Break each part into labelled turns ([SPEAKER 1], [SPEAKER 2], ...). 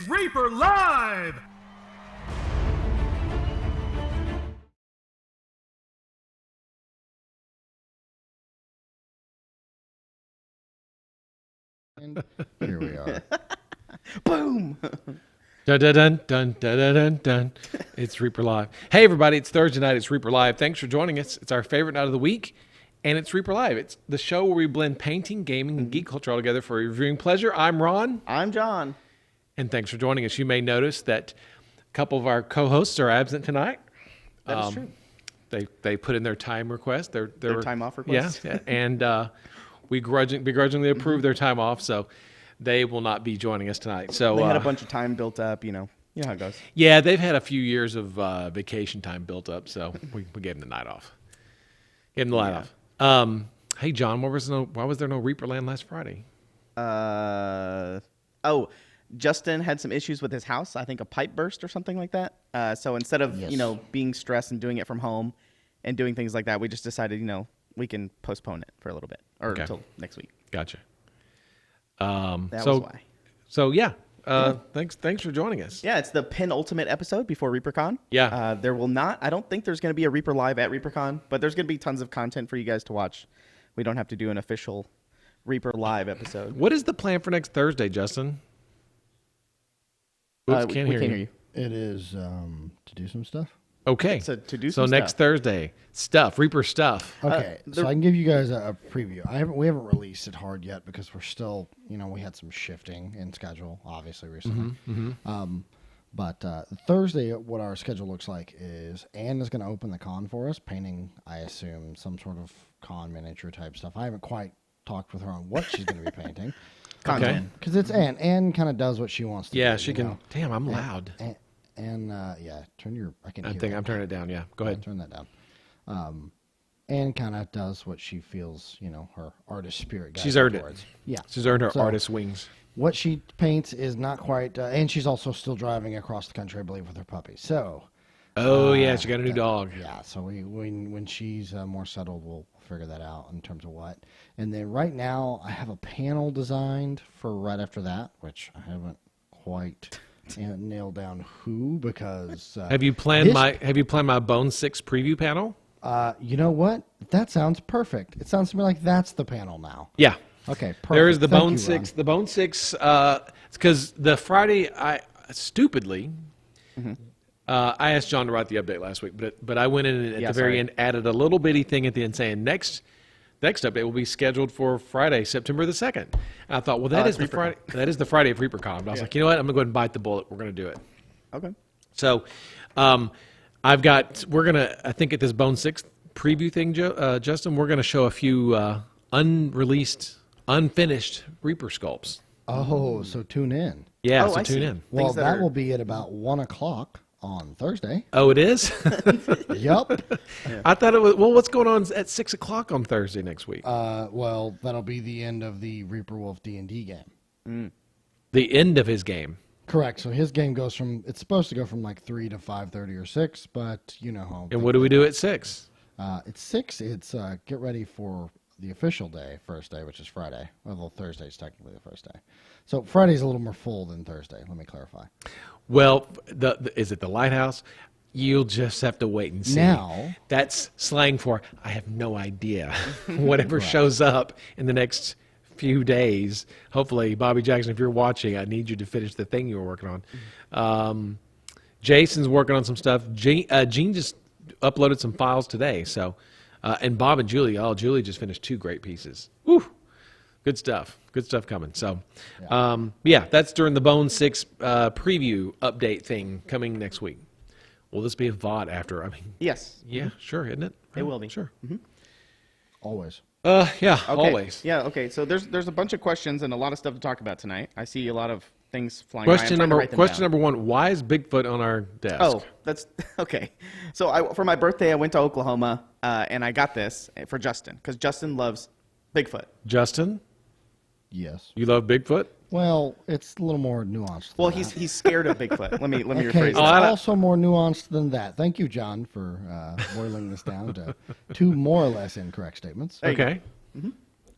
[SPEAKER 1] Reaper Live!
[SPEAKER 2] And here we are.
[SPEAKER 3] Boom!
[SPEAKER 4] Dun, dun, dun, dun, dun, dun, dun, dun. It's Reaper Live. Hey, everybody, it's Thursday night. It's Reaper Live. Thanks for joining us. It's our favorite night of the week, and it's Reaper Live. It's the show where we blend painting, gaming, and geek culture all together for your viewing pleasure. I'm Ron.
[SPEAKER 3] I'm John.
[SPEAKER 4] And thanks for joining us. You may notice that a couple of our co-hosts are absent tonight.
[SPEAKER 3] That is true.
[SPEAKER 4] They put in their time request. Their
[SPEAKER 3] time off request.
[SPEAKER 4] Yeah, and we begrudgingly approved their time off, so they will not be joining us tonight. So
[SPEAKER 3] They had a bunch of time built up, you know how it goes.
[SPEAKER 4] Yeah, they've had a few years of vacation time built up, so we gave them the night off. Gave them the night off. Hey, John, why was there no Reaperland last Friday?
[SPEAKER 3] Justin had some issues with his house. I think a pipe burst or something like that. So instead of, being stressed and doing it from home and doing things like that, we just decided, we can postpone it for a little bit or until next week.
[SPEAKER 4] Gotcha.
[SPEAKER 3] That was why.
[SPEAKER 4] So, yeah. Thanks for joining us.
[SPEAKER 3] Yeah, it's the penultimate episode before ReaperCon.
[SPEAKER 4] Yeah.
[SPEAKER 3] I don't think there's going to be a Reaper Live at ReaperCon, but there's going to be tons of content for you guys to watch. We don't have to do an official Reaper Live episode.
[SPEAKER 4] What is the plan for next Thursday, Justin? Oops,
[SPEAKER 3] we can't hear you.
[SPEAKER 2] It is to do some stuff.
[SPEAKER 4] Okay.
[SPEAKER 3] To do
[SPEAKER 4] so
[SPEAKER 3] some
[SPEAKER 4] next
[SPEAKER 3] stuff.
[SPEAKER 4] Thursday, Reaper stuff.
[SPEAKER 2] Okay, so I can give you guys a preview. We haven't released it hard yet because we're still, we had some shifting in schedule, obviously, recently. But Thursday, what our schedule looks like is Anne is going to open the con for us, painting, I assume, some sort of con miniature type stuff. I haven't quite talked with her on what she's going to be painting.
[SPEAKER 4] Okay.
[SPEAKER 2] Because it's Anne. Anne kind of does what she wants to do.
[SPEAKER 4] Yeah, she can.
[SPEAKER 2] know?
[SPEAKER 4] Damn, I'm loud.
[SPEAKER 2] And turn your. I can.
[SPEAKER 4] I
[SPEAKER 2] hear
[SPEAKER 4] think
[SPEAKER 2] it.
[SPEAKER 4] I'm turning it down. Yeah, go ahead.
[SPEAKER 2] Turn that down. Anne kind of does what she feels, her artist spirit guides
[SPEAKER 4] She's
[SPEAKER 2] her
[SPEAKER 4] earned it.
[SPEAKER 2] towards. Yeah.
[SPEAKER 4] She's earned her
[SPEAKER 2] So,
[SPEAKER 4] artist wings.
[SPEAKER 2] What she paints is not quite, and she's also still driving across the country, I believe, with her puppy. So.
[SPEAKER 4] Oh yeah, she got a new dog.
[SPEAKER 2] Yeah, so when she's more settled, we'll figure that out in terms of what. And then right now, I have a panel designed for right after that, which I haven't quite nailed down who because.
[SPEAKER 4] Have you planned my Bone 6 preview panel?
[SPEAKER 2] You know what? That sounds perfect. It sounds to me like that's the panel now.
[SPEAKER 4] Yeah.
[SPEAKER 2] Okay, perfect.
[SPEAKER 4] There is the
[SPEAKER 2] Thank
[SPEAKER 4] Bone
[SPEAKER 2] you,
[SPEAKER 4] 6.
[SPEAKER 2] Ron.
[SPEAKER 4] The Bone 6. Because the Friday, I stupidly. I asked John to write the update last week, but I went in and at the very end added a little bitty thing at the end saying next update will be scheduled for Friday, September the 2nd. And I thought, well, that is the Friday. That is the Friday of ReaperCon. But I was like, you know what? I'm gonna go ahead and bite the bullet. We're gonna do it.
[SPEAKER 3] Okay.
[SPEAKER 4] So, I think at this Bone 6 preview thing, Justin, we're gonna show a few unreleased, unfinished Reaper sculpts.
[SPEAKER 2] Oh, so tune in.
[SPEAKER 4] Yeah,
[SPEAKER 3] Oh,
[SPEAKER 4] so
[SPEAKER 3] I
[SPEAKER 4] tune
[SPEAKER 3] see.
[SPEAKER 4] in.
[SPEAKER 2] Well,
[SPEAKER 3] that
[SPEAKER 2] that
[SPEAKER 3] are-
[SPEAKER 2] will be at about 1:00 on Thursday.
[SPEAKER 4] Oh, it is?
[SPEAKER 2] Yup.
[SPEAKER 4] I thought it was. Well, what's going on at 6 o'clock on Thursday next week?
[SPEAKER 2] Well, that'll be the end of the Reaper Wolf D&D game.
[SPEAKER 4] The end of his game.
[SPEAKER 2] Correct. So his game it's supposed to go from like 3 to 5:30 or 6, but you know how.
[SPEAKER 4] And what do we do at 6?
[SPEAKER 2] It's 6. It's get ready for the official day, first day, which is Friday. Although Thursday's technically the first day. So Friday's a little more full than Thursday. Let me clarify.
[SPEAKER 4] Well, is it the lighthouse? You'll just have to wait and see.
[SPEAKER 2] Now-
[SPEAKER 4] That's slang for I have no idea. Whatever shows up in the next few days. Hopefully, Bobby Jackson, if you're watching, I need you to finish the thing you were working on. Jason's working on some stuff. Gene just uploaded some files today. So, and Bob and Julie, Julie just finished 2 great pieces. Woo! Good stuff. Good stuff coming. So, that's during the Bone 6 preview update thing coming next week. Will this be a VOD after? I mean,
[SPEAKER 3] Yes.
[SPEAKER 4] yeah, sure, isn't it?
[SPEAKER 3] It will be.
[SPEAKER 4] Sure.
[SPEAKER 2] Always.
[SPEAKER 4] Yeah,
[SPEAKER 3] Okay.
[SPEAKER 4] always.
[SPEAKER 3] Yeah. Okay. So there's a bunch of questions and a lot of stuff to talk about tonight. I see a lot of things flying. by. I'm trying to write them down.
[SPEAKER 4] Number 1: why is Bigfoot on our desk?
[SPEAKER 3] Oh, that's okay. So for my birthday, I went to Oklahoma and I got this for Justin because Justin loves Bigfoot.
[SPEAKER 4] Justin,
[SPEAKER 2] Yes.
[SPEAKER 4] you love Bigfoot?
[SPEAKER 2] Well, it's a little more nuanced.
[SPEAKER 3] Well,
[SPEAKER 2] than that.
[SPEAKER 3] he's scared of Bigfoot. Let me
[SPEAKER 2] Okay,
[SPEAKER 3] rephrase
[SPEAKER 2] it's
[SPEAKER 3] that.
[SPEAKER 2] also more nuanced than that. Thank you, John, for boiling this down to 2 more or less incorrect statements.
[SPEAKER 3] There you go.
[SPEAKER 4] Okay.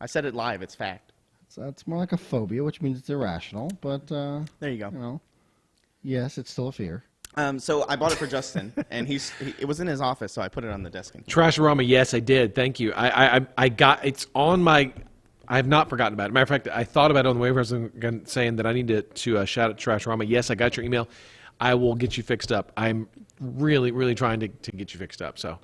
[SPEAKER 3] I said it live. It's fact.
[SPEAKER 2] So it's more like a phobia, which means it's irrational. But
[SPEAKER 3] There you go.
[SPEAKER 2] Yes, it's still a fear.
[SPEAKER 3] So I bought it for Justin, and it was in his office, so I put it on the desk.
[SPEAKER 4] Trasharama, yes, I did. Thank you. I got it's on my. I have not forgotten about it. Matter of fact, I thought about it on the way. I was saying that I need to shout out Trasharama. Yes, I got your email. I will get you fixed up. I'm really, really trying to get you fixed up. So,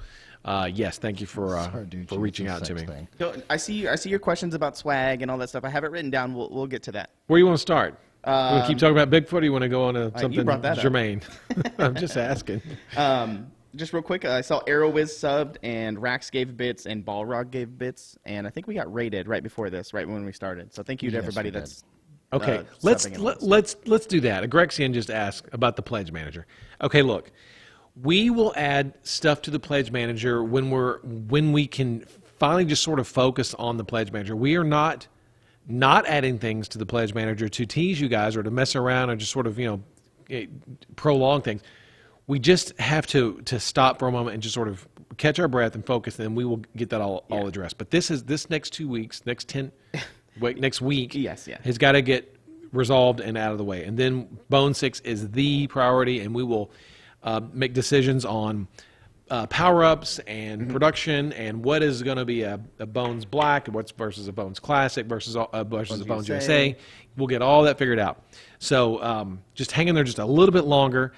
[SPEAKER 4] yes, thank you for reaching out to me.
[SPEAKER 3] So I see your questions about swag and all that stuff. I have it written down. We'll get to that.
[SPEAKER 4] Where do you want to start? You want to keep talking about Bigfoot, or you want to go on to something germane? I'm just asking.
[SPEAKER 3] Just real quick, I saw AeroWiz subbed, and Rax gave bits, and Balrog gave bits, and I think we got rated right before this, right when we started. So thank you to everybody that's
[SPEAKER 4] okay. Let's do that. Grexian just asked about the Pledge Manager. Okay, look, we will add stuff to the Pledge Manager when we can finally just sort of focus on the Pledge Manager. We are not adding things to the Pledge Manager to tease you guys or to mess around or just sort of prolong things. We just have to stop for a moment and just sort of catch our breath and focus, and then we will get that all addressed. But this next 2 weeks, next week, has got to get resolved and out of the way. And then Bone 6 is the priority, and we will make decisions on power-ups and production and what is going to be a Bones Black, what's versus a Bones Classic versus a Bones USA. We'll get all that figured out. So just hang in there just a little bit longer.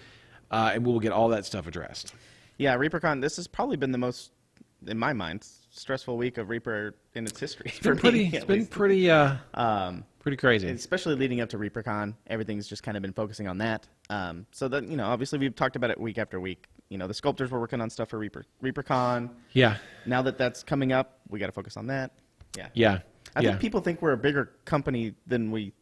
[SPEAKER 4] And we will get all that stuff addressed.
[SPEAKER 3] Yeah, ReaperCon, this has probably been the most, in my mind, stressful week of Reaper in its history. It's been
[SPEAKER 4] pretty crazy.
[SPEAKER 3] Especially leading up to ReaperCon. Everything's just kind of been focusing on that. So that, obviously we've talked about it week after week. The sculptors were working on stuff for ReaperCon.
[SPEAKER 4] Yeah.
[SPEAKER 3] Now that that's coming up, we got to focus on that. Yeah.
[SPEAKER 4] Yeah.
[SPEAKER 3] I think people think we're a bigger company than we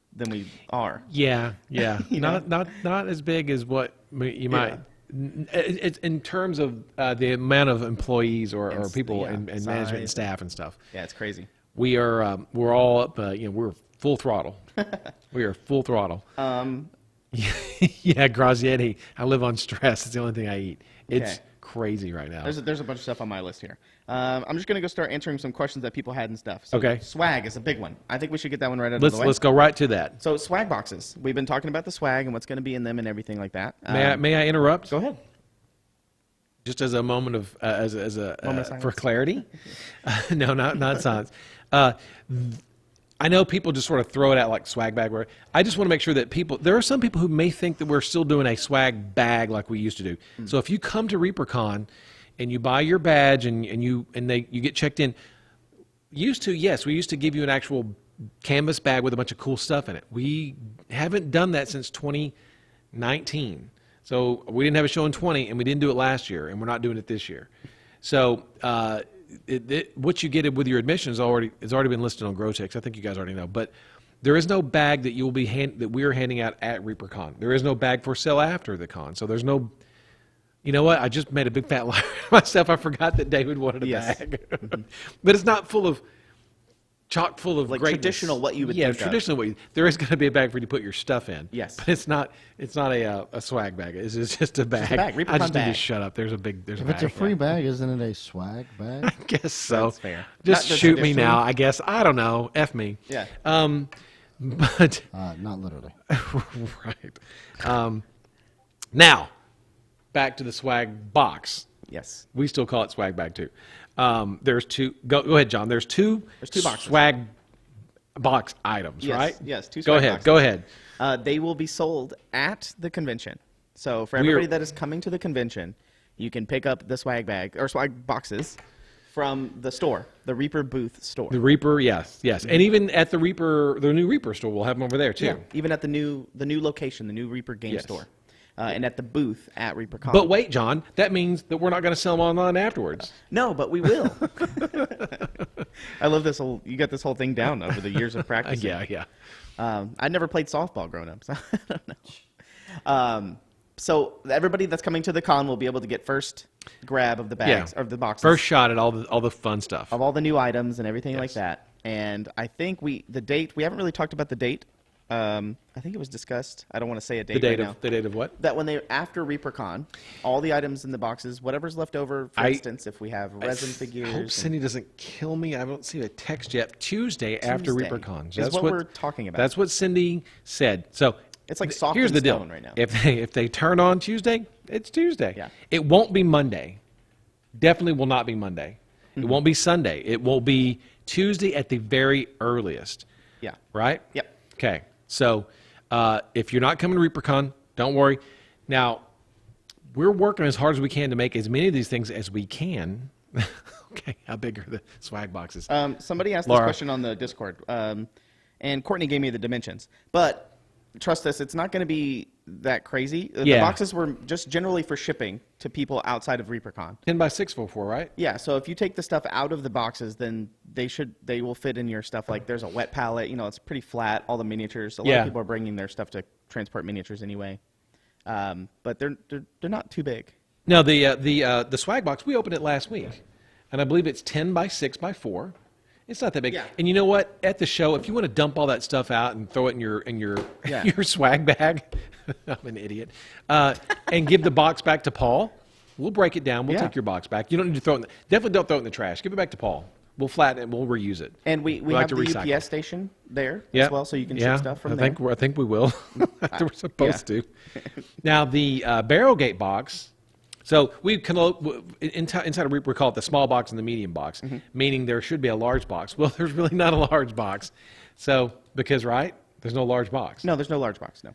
[SPEAKER 3] are.
[SPEAKER 4] Yeah. Not as big as what you might. It's in terms of the amount of employees or people and management and staff and stuff.
[SPEAKER 3] Yeah, it's crazy.
[SPEAKER 4] We're all up. We're full throttle. We are full throttle. Yeah, Grazietti. I live on stress. It's the only thing I eat. It's crazy right now.
[SPEAKER 3] There's a bunch of stuff on my list here. I'm just going to go start answering some questions that people had and stuff. So
[SPEAKER 4] okay.
[SPEAKER 3] Swag is a big one. I think we should get that one right out of the way.
[SPEAKER 4] Let's go right to that.
[SPEAKER 3] So swag boxes. We've been talking about the swag and what's going to be in them and everything like that.
[SPEAKER 4] May I interrupt?
[SPEAKER 3] Go ahead.
[SPEAKER 4] Just as a moment of for clarity. No, not science. I know people just sort of throw it out like swag bag. I just want to make sure that there are some people who may think that we're still doing a swag bag like we used to do. So if you come to ReaperCon and you buy your badge and you get checked in, we used to give you an actual canvas bag with a bunch of cool stuff in it. We haven't done that since 2019. So we didn't have a show in 20, and we didn't do it last year, and we're not doing it this year. So what you get with your admission has already been listed on Grotex. I think you guys already know. But there is no bag that that we are handing out at ReaperCon. There is no bag for sale after the con. So there's no. You know what? I just made a big fat liar myself. I forgot that David wanted a bag. But it's not chock full of
[SPEAKER 3] like
[SPEAKER 4] greatness.
[SPEAKER 3] Traditional what you would think of.
[SPEAKER 4] Traditional there is going to be a bag for you to put your stuff in.
[SPEAKER 3] Yes.
[SPEAKER 4] But it's not a swag bag. It's just a bag.
[SPEAKER 3] Just a bag. ReaperCon
[SPEAKER 4] I just
[SPEAKER 3] bag.
[SPEAKER 4] need to shut up. There's a bag.
[SPEAKER 2] If it's a free bag, isn't it a swag bag?
[SPEAKER 4] I guess so.
[SPEAKER 3] That's fair.
[SPEAKER 4] Just shoot me now, I guess. I don't know. F me.
[SPEAKER 3] Yeah.
[SPEAKER 4] But
[SPEAKER 2] not literally.
[SPEAKER 4] Right. Now, back to the swag box.
[SPEAKER 3] Yes.
[SPEAKER 4] We still call it swag bag too. There's two. Go ahead, John. There's two
[SPEAKER 3] boxes.
[SPEAKER 4] Swag box items, right?
[SPEAKER 3] Yes. Two swag boxes.
[SPEAKER 4] Go ahead.
[SPEAKER 3] They will be sold at the convention. So for everybody that is coming to the convention, you can pick up the swag bag or swag boxes from the store, the Reaper booth store.
[SPEAKER 4] The Reaper, yes, and even at the new Reaper store, we'll have them over there too.
[SPEAKER 3] Yeah, even at the new location, the new Reaper game store. And at the booth at ReaperCon.
[SPEAKER 4] But wait, John, that means that we're not going to sell them online afterwards.
[SPEAKER 3] No, but we will. I love this you got this whole thing down over the years of practice.
[SPEAKER 4] Yeah.
[SPEAKER 3] I never played softball growing up, so I don't know. So everybody that's coming to the con will be able to get first grab of the bags or the boxes.
[SPEAKER 4] First shot at all the fun stuff
[SPEAKER 3] of all the new items and everything like that. And I think we haven't really talked about the date. I think it was discussed. I don't want to say a date right now.
[SPEAKER 4] The date of what?
[SPEAKER 3] That after ReaperCon, all the items in the boxes, whatever's left over, for instance, if we have resin figures.
[SPEAKER 4] I hope Cindy doesn't kill me. I don't see a text yet. Tuesday after ReaperCon.
[SPEAKER 3] That's what we're talking about.
[SPEAKER 4] That's what Cindy said. So
[SPEAKER 3] It's like soft
[SPEAKER 4] Here's
[SPEAKER 3] and
[SPEAKER 4] the deal.
[SPEAKER 3] stone right now.
[SPEAKER 4] If they turn on Tuesday, it's Tuesday.
[SPEAKER 3] Yeah.
[SPEAKER 4] It won't be Monday. Definitely will not be Monday. It won't be Sunday. It will be Tuesday at the very earliest.
[SPEAKER 3] Yeah.
[SPEAKER 4] Right?
[SPEAKER 3] Yep.
[SPEAKER 4] Okay. So if you're not coming to ReaperCon, don't worry. Now, we're working as hard as we can to make as many of these things as we can. Okay. How big are the swag boxes?
[SPEAKER 3] Somebody asked
[SPEAKER 4] Laura.
[SPEAKER 3] this question on the Discord, and Courtney gave me the dimensions. But trust us, it's not going to be that crazy. The boxes were just generally for shipping to people outside of ReaperCon.
[SPEAKER 4] 10 by 644, right?
[SPEAKER 3] Yeah, so if you take the stuff out of the boxes, then they will fit in your stuff. Like there's a wet pallet, it's pretty flat. All the miniatures. A lot of people are bringing their stuff to transport miniatures anyway, but they're not too big.
[SPEAKER 4] Now the swag box, we opened it last week, and I believe it's 10 by 6 by 4. It's not that big.
[SPEAKER 3] Yeah.
[SPEAKER 4] And you know what? At the show, if you want to dump all that stuff out and throw it in your your swag bag, I'm an idiot, and give the box back to Paul, we'll break it down. We'll take your box back. You don't need to throw it. Definitely don't throw it in the trash. Give it back to Paul. We'll flatten it and we'll reuse it.
[SPEAKER 3] And we
[SPEAKER 4] like
[SPEAKER 3] have
[SPEAKER 4] to
[SPEAKER 3] the
[SPEAKER 4] recycle.
[SPEAKER 3] UPS station there as well, so you can ship stuff from there.
[SPEAKER 4] I think we will. We're supposed to. Now the barrel gate box. So we can inside of Reaper we call it the small box and the medium box, meaning there should be a large box. Well, there's really not a large box. So because there's no large box.
[SPEAKER 3] No, there's no large box. No.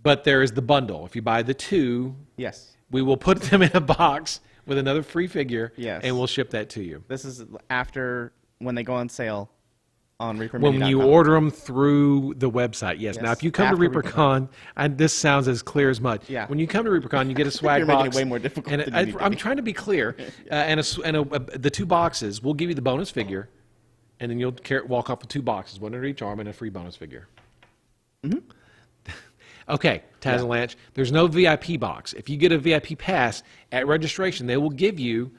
[SPEAKER 4] But there is the bundle. If you buy the 2,
[SPEAKER 3] Yes.
[SPEAKER 4] we will put them in a box with another free figure,
[SPEAKER 3] Yes.
[SPEAKER 4] and we'll ship that to you.
[SPEAKER 3] This is after when they go on sale on reapermini.com.
[SPEAKER 4] When you order them through the website, yes.
[SPEAKER 3] Yes,
[SPEAKER 4] Now, if you come to
[SPEAKER 3] after
[SPEAKER 4] ReaperCon, and this sounds as clear as mud.
[SPEAKER 3] Yeah.
[SPEAKER 4] When you come to ReaperCon, you get a swag
[SPEAKER 3] You're making
[SPEAKER 4] box.
[SPEAKER 3] it way more difficult
[SPEAKER 4] And
[SPEAKER 3] than you need to
[SPEAKER 4] I'm
[SPEAKER 3] be.
[SPEAKER 4] trying to be clear. The 2 boxes, we'll give you the bonus figure, and then you'll walk off with 2 boxes, one under each arm, and a free bonus figure. Okay, Taz and Lanch, there's no VIP box. If you get a VIP pass at registration, they will give you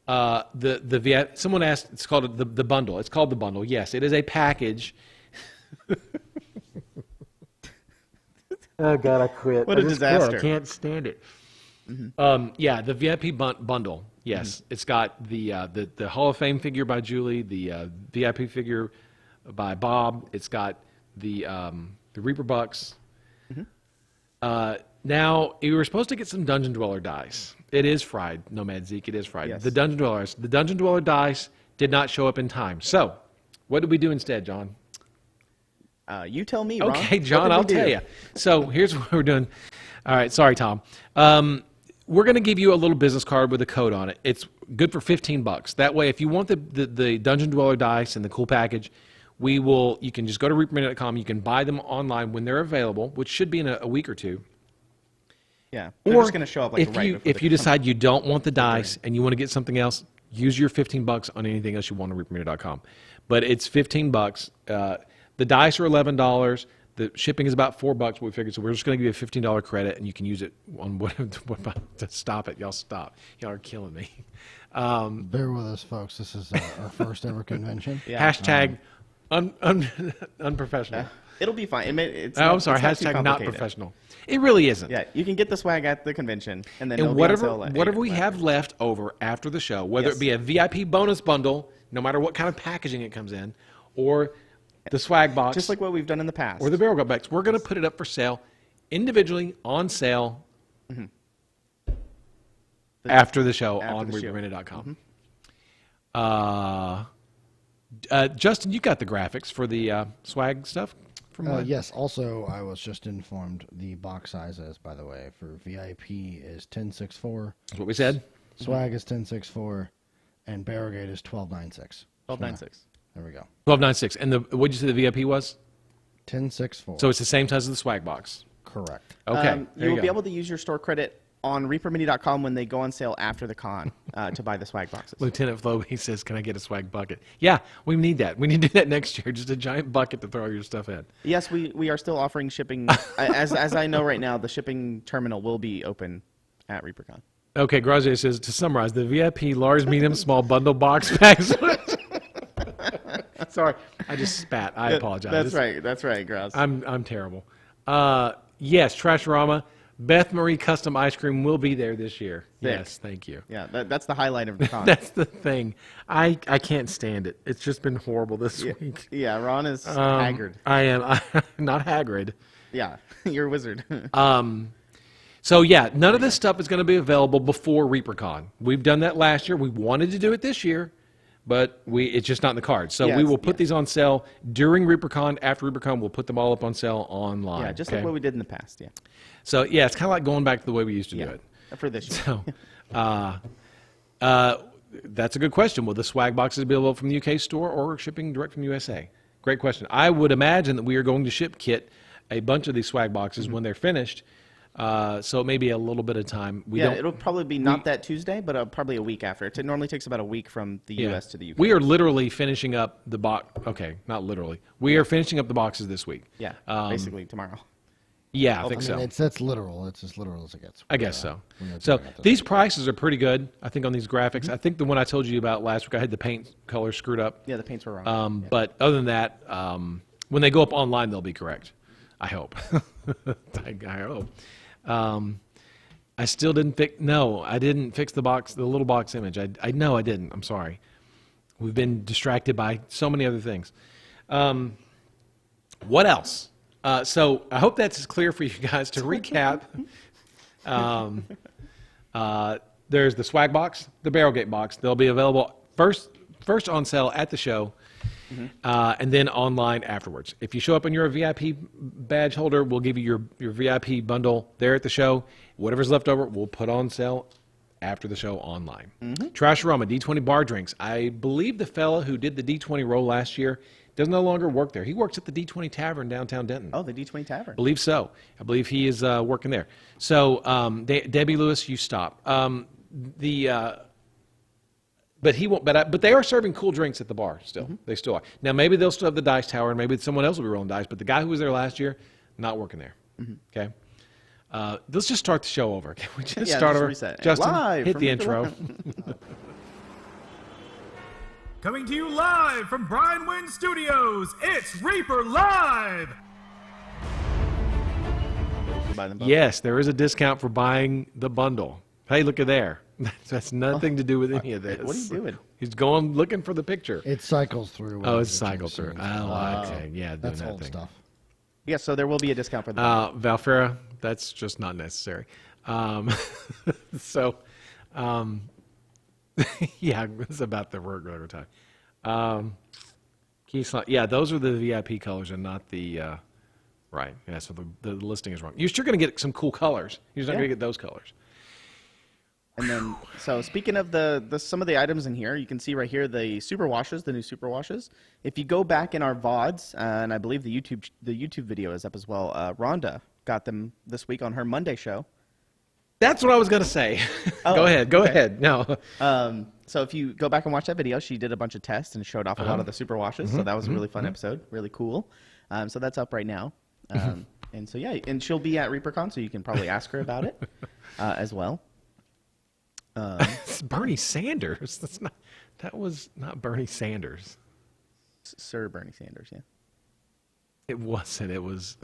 [SPEAKER 4] the VIP. Someone asked, it's called the bundle. It's called the bundle. Yes, it is a package. Oh God, I quit.
[SPEAKER 3] What a disaster.
[SPEAKER 4] I can't stand it. The VIP bundle. Yes, it's got the Hall of Fame figure by Julie, the VIP figure by Bob. It's got the Reaper Bucks. Now, you were supposed to get some Dungeon Dweller dice. It is fried, Nomad Zeke. It is fried.
[SPEAKER 3] Yes.
[SPEAKER 4] The Dungeon Dweller dice did not show up in time. So, what did we do instead, John?
[SPEAKER 3] You tell me, Ron.
[SPEAKER 4] Okay,
[SPEAKER 3] What
[SPEAKER 4] John,
[SPEAKER 3] did we
[SPEAKER 4] I'll
[SPEAKER 3] do?
[SPEAKER 4] tell you. So here's what we're doing. All right, sorry, Tom. We're going to give you a little business card with a code on it. It's good for $15. That way, if you want the Dungeon Dweller dice and the cool package, you can just go to reapermini.com. You can buy them online when they're available, which should be in a week or two.
[SPEAKER 3] Yeah, they're just going to show up like right before
[SPEAKER 4] if you decide you don't want the dice and you want to get something else, use your $15 on anything else you want on reapermini.com. But it's $15. The dice are $11. The shipping is about $4. We figured, so we're just going to give you a $15 credit, and you can use it on what to stop it. Y'all stop. Y'all are killing me.
[SPEAKER 2] Bear with us, folks. This is our first ever convention.
[SPEAKER 3] Yeah.
[SPEAKER 4] Hashtag unprofessional.
[SPEAKER 3] It'll be fine.
[SPEAKER 4] I'm sorry.
[SPEAKER 3] It's not too
[SPEAKER 4] Hashtag not
[SPEAKER 3] complicated.
[SPEAKER 4] professional. It really isn't.
[SPEAKER 3] Yeah, you can get the swag at the convention, and then it'll
[SPEAKER 4] And
[SPEAKER 3] be on sale later.
[SPEAKER 4] whatever we have left over after the show, whether it be a VIP bonus bundle, no matter what kind of packaging it comes in, or the swag box,
[SPEAKER 3] just like what we've done in the past,
[SPEAKER 4] or the barrel gut box, we're going to put it up for sale individually on sale after the show on
[SPEAKER 3] the show.
[SPEAKER 4] reapermini.com. Justin, you got the graphics for the swag stuff?
[SPEAKER 2] Yes. Also, I was just informed the box sizes, by the way, for VIP is 10.64.
[SPEAKER 4] That's what we said.
[SPEAKER 2] Swag is 10.64, and Barrowgate is 12.96.
[SPEAKER 3] 12.96.
[SPEAKER 2] There we go.
[SPEAKER 4] 12.96. And what did you say the VIP was?
[SPEAKER 2] 10.64.
[SPEAKER 4] So it's the same size as the swag box.
[SPEAKER 2] Correct.
[SPEAKER 4] Okay.
[SPEAKER 3] You will be able to use your store credit on reapermini.com when they go on sale after the con to buy the swag boxes.
[SPEAKER 4] Lieutenant Flo, he says, "Can I get a swag bucket?" Yeah, we need that. We need to do that next year. Just a giant bucket to throw your stuff in.
[SPEAKER 3] Yes, we are still offering shipping. as I know right now, the shipping terminal will be open at ReaperCon.
[SPEAKER 4] Okay, Grazier says, to summarize, the VIP large, medium, small bundle box packs. Sorry, I just spat. I apologize.
[SPEAKER 3] That's right, Graz.
[SPEAKER 4] I'm terrible. Yes, Trashorama. Beth Marie Custom Ice Cream will be there this year. Yes, thank you.
[SPEAKER 3] Yeah, that's the highlight of the con.
[SPEAKER 4] That's the thing. I can't stand it. It's just been horrible this week.
[SPEAKER 3] Yeah, Ron is haggard.
[SPEAKER 4] I am. I'm not haggard.
[SPEAKER 3] Yeah, you're a wizard.
[SPEAKER 4] So yeah, none of this stuff is going to be available before ReaperCon. We've done that last year. We wanted to do it this year, but it's just not in the cards. So we will put these on sale during ReaperCon. After ReaperCon, we'll put them all up on sale online.
[SPEAKER 3] Yeah, just like what we did in the past. Yeah.
[SPEAKER 4] So yeah, it's kind of like going back to the way we used to do it.
[SPEAKER 3] For this year.
[SPEAKER 4] So, that's a good question. Will the swag boxes be available from the UK store or shipping direct from USA? Great question. I would imagine that we are going to ship Kit a bunch of these swag boxes when they're finished. So it may be a little bit of time.
[SPEAKER 3] It'll probably be not that Tuesday, but probably a week after. It normally takes about a week from the U.S. to the UK.
[SPEAKER 4] We are literally finishing up the box. Okay, not literally. We are finishing up the boxes this week.
[SPEAKER 3] Yeah, basically tomorrow.
[SPEAKER 4] Yeah, I think so.
[SPEAKER 2] That's literal. It's as literal as it gets.
[SPEAKER 4] I guess so. So these prices are pretty good, I think, on these graphics. I think the one I told you about last week, I had the paint color screwed up.
[SPEAKER 3] Yeah, the paints were wrong.
[SPEAKER 4] But other than that, when they go up online, they'll be correct. I hope. I hope. I still didn't fix. No, I didn't fix the little box image. I know I didn't. I'm sorry. We've been distracted by so many other things. What else? So I hope that's as clear for you guys. To recap, there's the swag box, the barrel gate box. They'll be available first on sale at the show. And then online afterwards. If you show up and you're a VIP badge holder, we'll give you your VIP bundle there at the show. Whatever's left over, we'll put on sale after the show online. Trash-A-Rama, D20 bar drinks. I believe the fella who did the D20 roll last year does no longer work there. He works at the D20 Tavern downtown Denton.
[SPEAKER 3] Oh, the D20 Tavern.
[SPEAKER 4] I believe so. I believe he is working there. So, Debbie Lewis, you stop. But he won't. But they are serving cool drinks at the bar still. They still are. Now maybe they'll still have the dice tower, and maybe someone else will be rolling dice. But the guy who was there last year, not working there. Okay. Let's just start the show over. Can we just start over?
[SPEAKER 3] Reset.
[SPEAKER 4] Justin,
[SPEAKER 3] Live
[SPEAKER 4] hit the intro.
[SPEAKER 1] Coming to you live from Brian Wynn Studios, it's Reaper Live!
[SPEAKER 4] Yes, there is a discount for buying the bundle. Hey, look at there. That's nothing to do with any of this.
[SPEAKER 3] What are you doing?
[SPEAKER 4] He's going looking for the picture.
[SPEAKER 2] It cycles through.
[SPEAKER 4] Oh, it's cycled through. Oh, okay. Yeah, doing
[SPEAKER 2] that's
[SPEAKER 4] that
[SPEAKER 2] old
[SPEAKER 4] thing.
[SPEAKER 2] stuff.
[SPEAKER 3] Yeah, so there will be a discount for the
[SPEAKER 4] Valfera, that's just not necessary. Yeah, it's about the regular time. Yeah, those are the VIP colors and not the, right. Yeah, so the listing is wrong. You're still going to get some cool colors. You're just not going to get those colors.
[SPEAKER 3] And then, so speaking of some of the items in here, you can see right here the super washes, the new super washes. If you go back in our VODs, and I believe the YouTube video is up as well, Rhonda got them this week on her Monday show.
[SPEAKER 4] That's what I was going to say.
[SPEAKER 3] Oh,
[SPEAKER 4] go ahead. No.
[SPEAKER 3] So if you go back and watch that video, she did a bunch of tests and showed off a lot of the super washes. So that was a really fun episode, really cool. So that's up right now. And so, yeah, and she'll be at ReaperCon, so you can probably ask her about it as well.
[SPEAKER 4] It's Bernie Sanders. That was not Bernie Sanders.
[SPEAKER 3] Sir Bernie Sanders, yeah.
[SPEAKER 4] It wasn't. It was.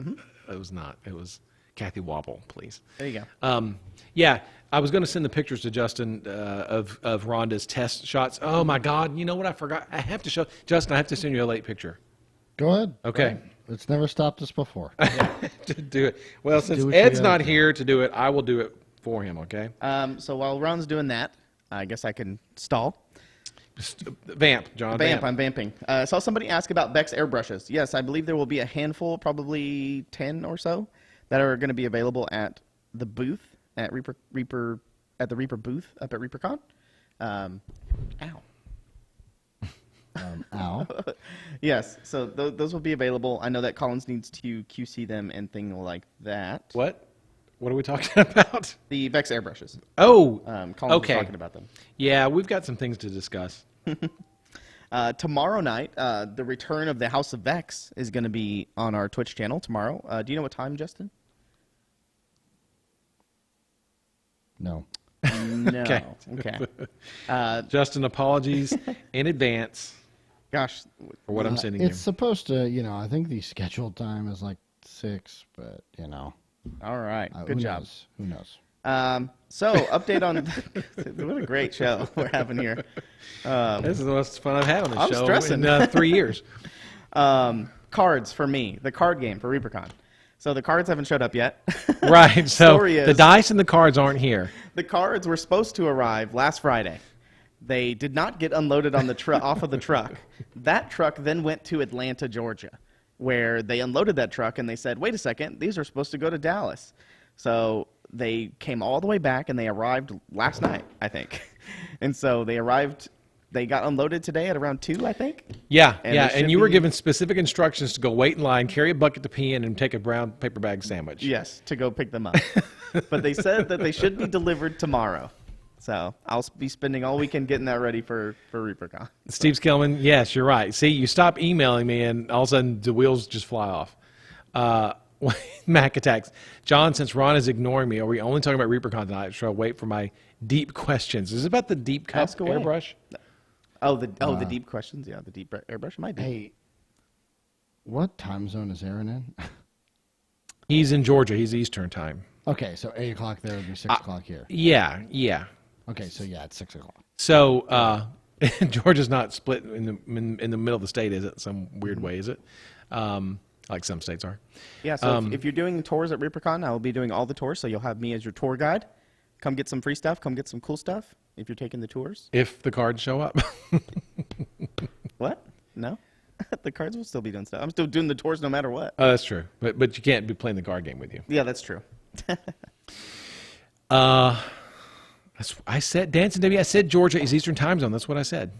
[SPEAKER 4] It was not. It was Kathy Wobble, please.
[SPEAKER 3] There you go.
[SPEAKER 4] Yeah, I was going to send the pictures to Justin of Rhonda's test shots. Oh my God! You know what? I forgot. I have to show Justin. I have to send you a late picture.
[SPEAKER 2] Go ahead.
[SPEAKER 4] Okay.
[SPEAKER 2] It's never stopped us before.
[SPEAKER 4] To do it. Well, since Ed's not here to do it, I will do it for him. Okay.
[SPEAKER 3] So while Ron's doing that, I guess I can stall.
[SPEAKER 4] Just vamp, John.
[SPEAKER 3] Vamp. I'm vamping. Saw somebody ask about Vex Airbrushes. Yes, I believe there will be a handful, probably 10 or so, that are going to be available at the booth at the Reaper booth up at ReaperCon. Ow.
[SPEAKER 2] Ow.
[SPEAKER 3] Yes, so those will be available. I know that Collins needs to QC them and things like that.
[SPEAKER 4] What? What are we talking about?
[SPEAKER 3] The Vex Airbrushes.
[SPEAKER 4] Oh,
[SPEAKER 3] Collins was talking about them.
[SPEAKER 4] Yeah, we've got some things to discuss.
[SPEAKER 3] Tomorrow night, the return of the House of Vex is going to be on our Twitch channel tomorrow. Do you know what time, Justin?
[SPEAKER 2] No.
[SPEAKER 3] No. Okay.
[SPEAKER 4] Justin, apologies in advance.
[SPEAKER 3] Gosh.
[SPEAKER 4] For what I'm sending you.
[SPEAKER 2] It's supposed to, I think the scheduled time is like 6, but,
[SPEAKER 3] All right. Good job.
[SPEAKER 2] Who knows?
[SPEAKER 3] So, update on... What a great show we're having here.
[SPEAKER 4] This is the most fun I've had on the show
[SPEAKER 3] stressing.
[SPEAKER 4] in 3 years.
[SPEAKER 3] Cards for me. The card game for ReaperCon. So the cards haven't showed up yet.
[SPEAKER 4] Right. So
[SPEAKER 3] Story
[SPEAKER 4] the
[SPEAKER 3] is,
[SPEAKER 4] dice and the cards aren't here.
[SPEAKER 3] the cards were supposed to arrive last Friday. They did not get unloaded on the off of the truck. That truck then went to Atlanta, Georgia, where they unloaded that truck and they said, wait a second, these are supposed to go to Dallas. So they came all the way back and they arrived last night, I think. And so they arrived, they got unloaded today at around 2, I think.
[SPEAKER 4] Yeah,
[SPEAKER 3] And
[SPEAKER 4] yeah.
[SPEAKER 3] they should
[SPEAKER 4] And you were
[SPEAKER 3] be-
[SPEAKER 4] given specific instructions to go wait in line, carry a bucket to pee in, and take a brown paper bag sandwich.
[SPEAKER 3] Yes, to go pick them up. But they said that they should be delivered tomorrow. So I'll be spending all weekend getting that ready for ReaperCon.
[SPEAKER 4] Steve Skillman, yes, you're right. See, you stop emailing me, and all of a sudden the wheels just fly off. Mac attacks. John, since Ron is ignoring me, are we only talking about ReaperCon tonight? Should I wait for my deep questions? Is it about the deep cup
[SPEAKER 3] Ask away.
[SPEAKER 4] airbrush?
[SPEAKER 3] The deep questions. Yeah, the deep airbrush might be.
[SPEAKER 2] Hey, what time zone is Aaron in?
[SPEAKER 4] He's in Georgia. He's Eastern time.
[SPEAKER 2] Okay, so 8 o'clock there would be 6 o'clock here.
[SPEAKER 4] Yeah, yeah.
[SPEAKER 2] Okay, so yeah, it's 6 o'clock.
[SPEAKER 4] So Georgia's not split in the middle of the state, is it? Some weird way, is it? Like some states are.
[SPEAKER 3] Yeah, so if you're doing tours at ReaperCon, I will be doing all the tours, so you'll have me as your tour guide. Come get some free stuff. Come get some cool stuff if you're taking the tours.
[SPEAKER 4] If the cards show up.
[SPEAKER 3] What? No? The cards will still be doing stuff. I'm still doing the tours no matter what.
[SPEAKER 4] Oh, that's true. But you can't be playing the card game with you.
[SPEAKER 3] Yeah, that's true.
[SPEAKER 4] I said, Dancing Debbie, I said Georgia is Eastern time zone. That's what I said.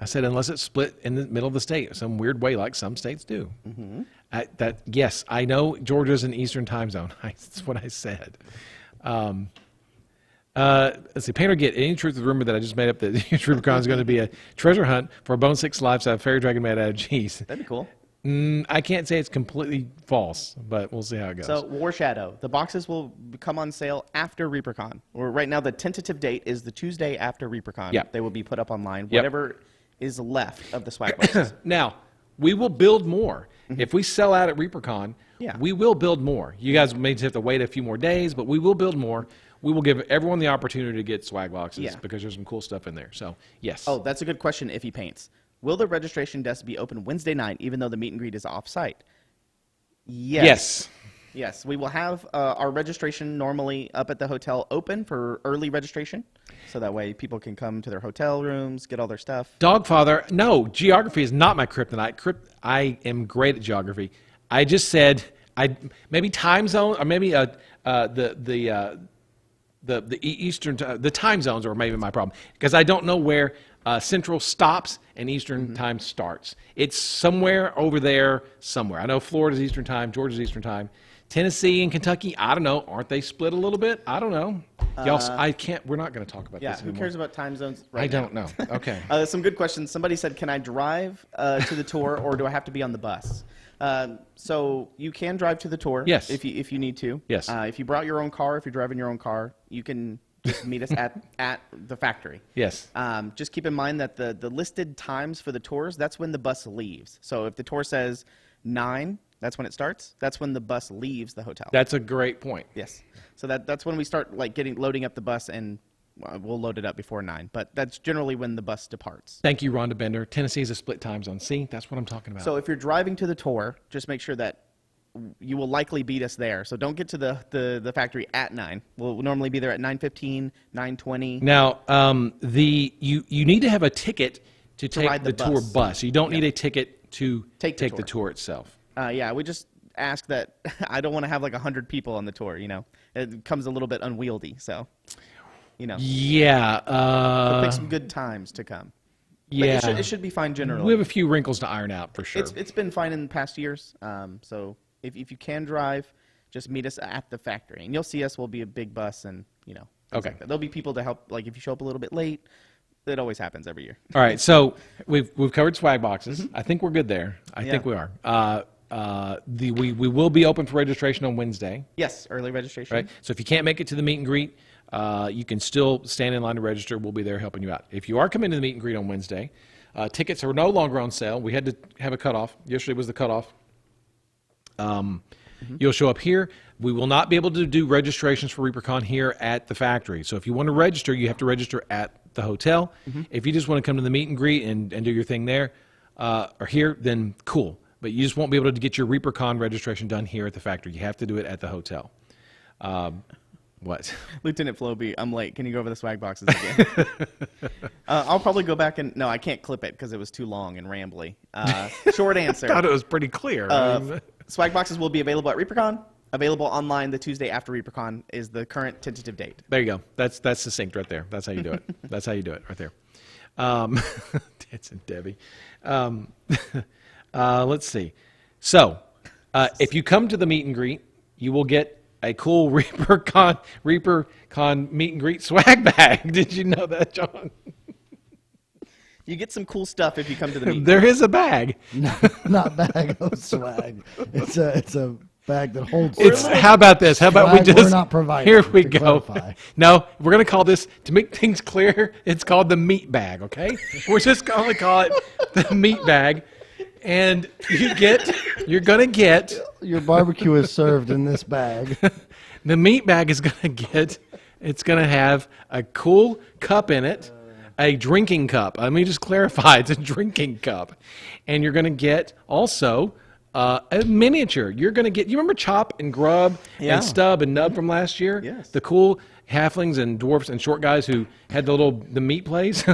[SPEAKER 4] I said unless it's split in the middle of the state, some weird way like some states do. Mm-hmm. Yes, I know Georgia's in Eastern time zone. That's what I said. Let's see. Painter Get, any truth to the rumor that I just made up that ReaperCon is going to be a treasure hunt for a Bone 6 life-size fairy dragon made out of cheese?
[SPEAKER 3] That'd be cool.
[SPEAKER 4] I can't say it's completely false, but we'll see how it goes.
[SPEAKER 3] So, War Shadow. The boxes will come on sale after ReaperCon. Right now, the tentative date is the Tuesday after ReaperCon.
[SPEAKER 4] Yep.
[SPEAKER 3] They will be put up online.
[SPEAKER 4] Yep.
[SPEAKER 3] Whatever is left of the swag boxes.
[SPEAKER 4] Now, we will build more. If we sell out at ReaperCon,
[SPEAKER 3] Yeah.
[SPEAKER 4] we will build more. You guys may just have to wait a few more days, but we will build more. We will give everyone the opportunity to get swag boxes
[SPEAKER 3] Yeah.
[SPEAKER 4] because there's some cool stuff in there. So, yes.
[SPEAKER 3] Oh, that's a good question, Iffy Paints. Will the registration desk be open Wednesday night, even though the meet and greet is off-site?
[SPEAKER 4] Yes.
[SPEAKER 3] Yes, we will have our registration normally up at the hotel open for early registration. So that way people can come to their hotel rooms, get all their stuff.
[SPEAKER 4] Dogfather, no, geography is not my kryptonite. I am great at geography. I just said maybe time zone or maybe the Eastern the time zones are maybe my problem because I don't know where Central stops and Eastern time starts. It's somewhere over there somewhere. I know Florida's Eastern time, Georgia's Eastern time. Tennessee and Kentucky, I don't know. Aren't they split a little bit? I don't know. I can't. We're not going to talk about
[SPEAKER 3] Yeah,
[SPEAKER 4] this
[SPEAKER 3] who
[SPEAKER 4] anymore.
[SPEAKER 3] cares about time zones right
[SPEAKER 4] I
[SPEAKER 3] now?
[SPEAKER 4] don't know. Okay.
[SPEAKER 3] Some good questions. Somebody said, can I drive to the tour or do I have to be on the bus? So you can drive to the tour
[SPEAKER 4] Yes.
[SPEAKER 3] if you need to.
[SPEAKER 4] Yes.
[SPEAKER 3] If you brought your own car, if you're driving your own car, you can just meet us at the factory.
[SPEAKER 4] Yes.
[SPEAKER 3] Just keep in mind that the listed times for the tours, that's when the bus leaves. So if the tour says 9, that's when it starts. That's when the bus leaves the hotel.
[SPEAKER 4] That's a great point.
[SPEAKER 3] Yes. So that's when we start loading up the bus, and we'll load it up before 9. But that's generally when the bus departs.
[SPEAKER 4] Thank you, Rhonda Bender. Tennessee is a split time zone. See, that's what I'm talking about.
[SPEAKER 3] So if you're driving to the tour, just make sure that you will likely beat us there. So don't get to the factory at 9. We'll normally be there at 9:15, 9:20.
[SPEAKER 4] Now, you need to have a ticket to take
[SPEAKER 3] ride
[SPEAKER 4] the
[SPEAKER 3] the
[SPEAKER 4] tour
[SPEAKER 3] bus.
[SPEAKER 4] bus. You don't need a ticket to
[SPEAKER 3] Take the
[SPEAKER 4] the tour itself.
[SPEAKER 3] Yeah, we just ask that. I don't want to have 100 people on the tour. It becomes a little bit unwieldy. So,
[SPEAKER 4] Yeah.
[SPEAKER 3] pick some good times to come. But
[SPEAKER 4] Yeah.
[SPEAKER 3] it should be fine generally.
[SPEAKER 4] We have a few wrinkles to iron out for sure.
[SPEAKER 3] It's been fine in past years. So if you can drive, just meet us at the factory, and you'll see us. We'll be a big bus, and things
[SPEAKER 4] Okay.
[SPEAKER 3] like that. There'll be people to help. Like if you show up a little bit late, it always happens every year.
[SPEAKER 4] All right, so we've covered swag boxes. I think we're good there. I think we are. We will be open for registration on Wednesday,
[SPEAKER 3] Yes, early registration.
[SPEAKER 4] right? So if you can't make it to the meet and greet, you can still stand in line to register. We'll be there helping you out. If you are coming to the meet and greet on Wednesday, tickets are no longer on sale. We had to have a cutoff. Yesterday was the cutoff. You'll show up here. We will not be able to do registrations for ReaperCon here at the factory. So if you want to register, you have to register at the hotel. If you just want to come to the meet and greet and do your thing there or here, then cool. but you just won't be able to get your ReaperCon registration done here at the factory. You have to do it at the hotel. What?
[SPEAKER 3] Lieutenant Floby, I'm late. Can you go over the swag boxes again? I'll probably go back and... No, I can't clip it because it was too long and rambly. Short answer.
[SPEAKER 4] I thought it was pretty clear.
[SPEAKER 3] Swag boxes will be available at ReaperCon. Available online the Tuesday after ReaperCon is the current tentative date.
[SPEAKER 4] There you go. That's succinct right there. That's how you do it. That's how you do it right there. Tits and Debbie. Let's see. So, if you come to the meet and greet, you will get a cool ReaperCon meet and greet swag bag. Did you know that, John?
[SPEAKER 3] You get some cool stuff if you come to the meet.
[SPEAKER 4] There is a bag.
[SPEAKER 2] Not bag of swag. It's a bag that holds.
[SPEAKER 4] How about this? How about we just?
[SPEAKER 2] We're not providing.
[SPEAKER 4] Here we go.
[SPEAKER 2] Clarify.
[SPEAKER 4] No, we're gonna call this, to make things clear, it's called the meat bag. Okay, we're just gonna call it the meat bag, and you're gonna get
[SPEAKER 2] your barbecue is served in this bag.
[SPEAKER 4] The meat bag is it's gonna have a cool cup in it. A drinking cup. Let me just clarify. It's a drinking cup. And you're going to get also a miniature. You're going to get, you remember Chop and Grub and Stub and Nub from last year?
[SPEAKER 3] Yes.
[SPEAKER 4] The cool halflings and dwarfs and short guys who had the meat plays?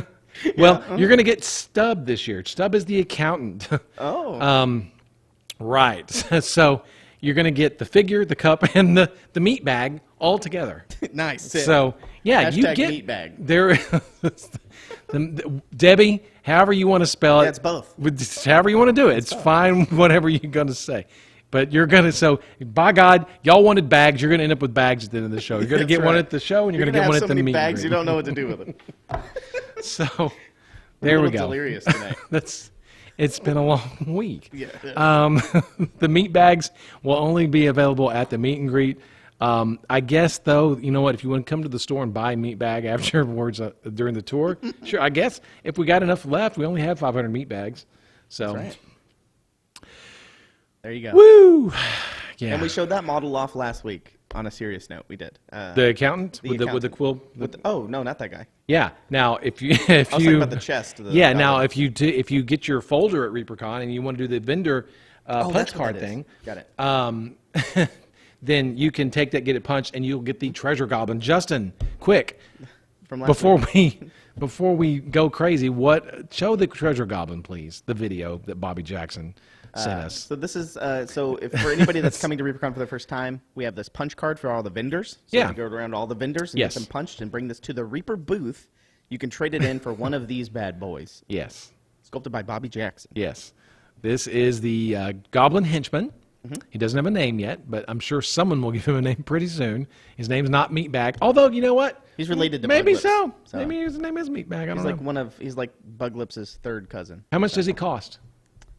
[SPEAKER 4] Well, you're going to get Stub this year. Stub is the accountant.
[SPEAKER 3] Oh.
[SPEAKER 4] Right. So you're going to get the figure, the cup, and the meat bag all together.
[SPEAKER 3] Nice.
[SPEAKER 4] So, yeah, you get
[SPEAKER 3] meat bag.
[SPEAKER 4] There. Debbie, however you want to spell it.
[SPEAKER 3] Yeah, it's both.
[SPEAKER 4] However you want to do it. It's fine, whatever you're going to say. But you're going to, so by God, y'all wanted bags. You're going to end up with bags at the end of the show. You're going to get one at the show, and you're going to get one at the meet.
[SPEAKER 3] Bags, you don't know what to do with them.
[SPEAKER 4] So, there we go.
[SPEAKER 3] Delirious tonight.
[SPEAKER 4] It's been a long week.
[SPEAKER 3] Yeah.
[SPEAKER 4] The meat bags will only be available at the meet and greet. I guess, though, you know what? If you want to come to the store and buy a meat bag afterwards during the tour, sure. I guess if we got enough left, we only have 500 meat bags. So,
[SPEAKER 3] that's right. There you go.
[SPEAKER 4] Woo! Yeah.
[SPEAKER 3] And we showed that model off last week. On a serious note, we did.
[SPEAKER 4] The accountant with the quill.
[SPEAKER 3] Oh no, not that guy.
[SPEAKER 4] Yeah. Now, if you
[SPEAKER 3] I was talking about the chest.
[SPEAKER 4] Yeah. Now, if you get your folder at ReaperCon and you want to do the vendor punch card thing,
[SPEAKER 3] got it.
[SPEAKER 4] then you can take that, get it punched, and you'll get the treasure goblin. Justin, quick,
[SPEAKER 3] from last week.
[SPEAKER 4] before we go crazy, show the treasure goblin, please. The video that Bobby Jackson sent us.
[SPEAKER 3] So this is if for anybody that's coming to ReaperCon for the first time, we have this punch card for all the vendors. So you go around all the vendors and get them punched and bring this to the Reaper booth. You can trade it in for one of these bad boys.
[SPEAKER 4] Yes.
[SPEAKER 3] Sculpted by Bobby Jackson.
[SPEAKER 4] Yes. This is the Goblin Henchman. Mm-hmm. He doesn't have a name yet, but I'm sure someone will give him a name pretty soon. His name's not Meatbag. Although, you know what?
[SPEAKER 3] He's related to
[SPEAKER 4] Maybe
[SPEAKER 3] Buglips,
[SPEAKER 4] so. Maybe his name is Meatbag. I don't know.
[SPEAKER 3] He's like Buglips' third cousin.
[SPEAKER 4] How much does he cost?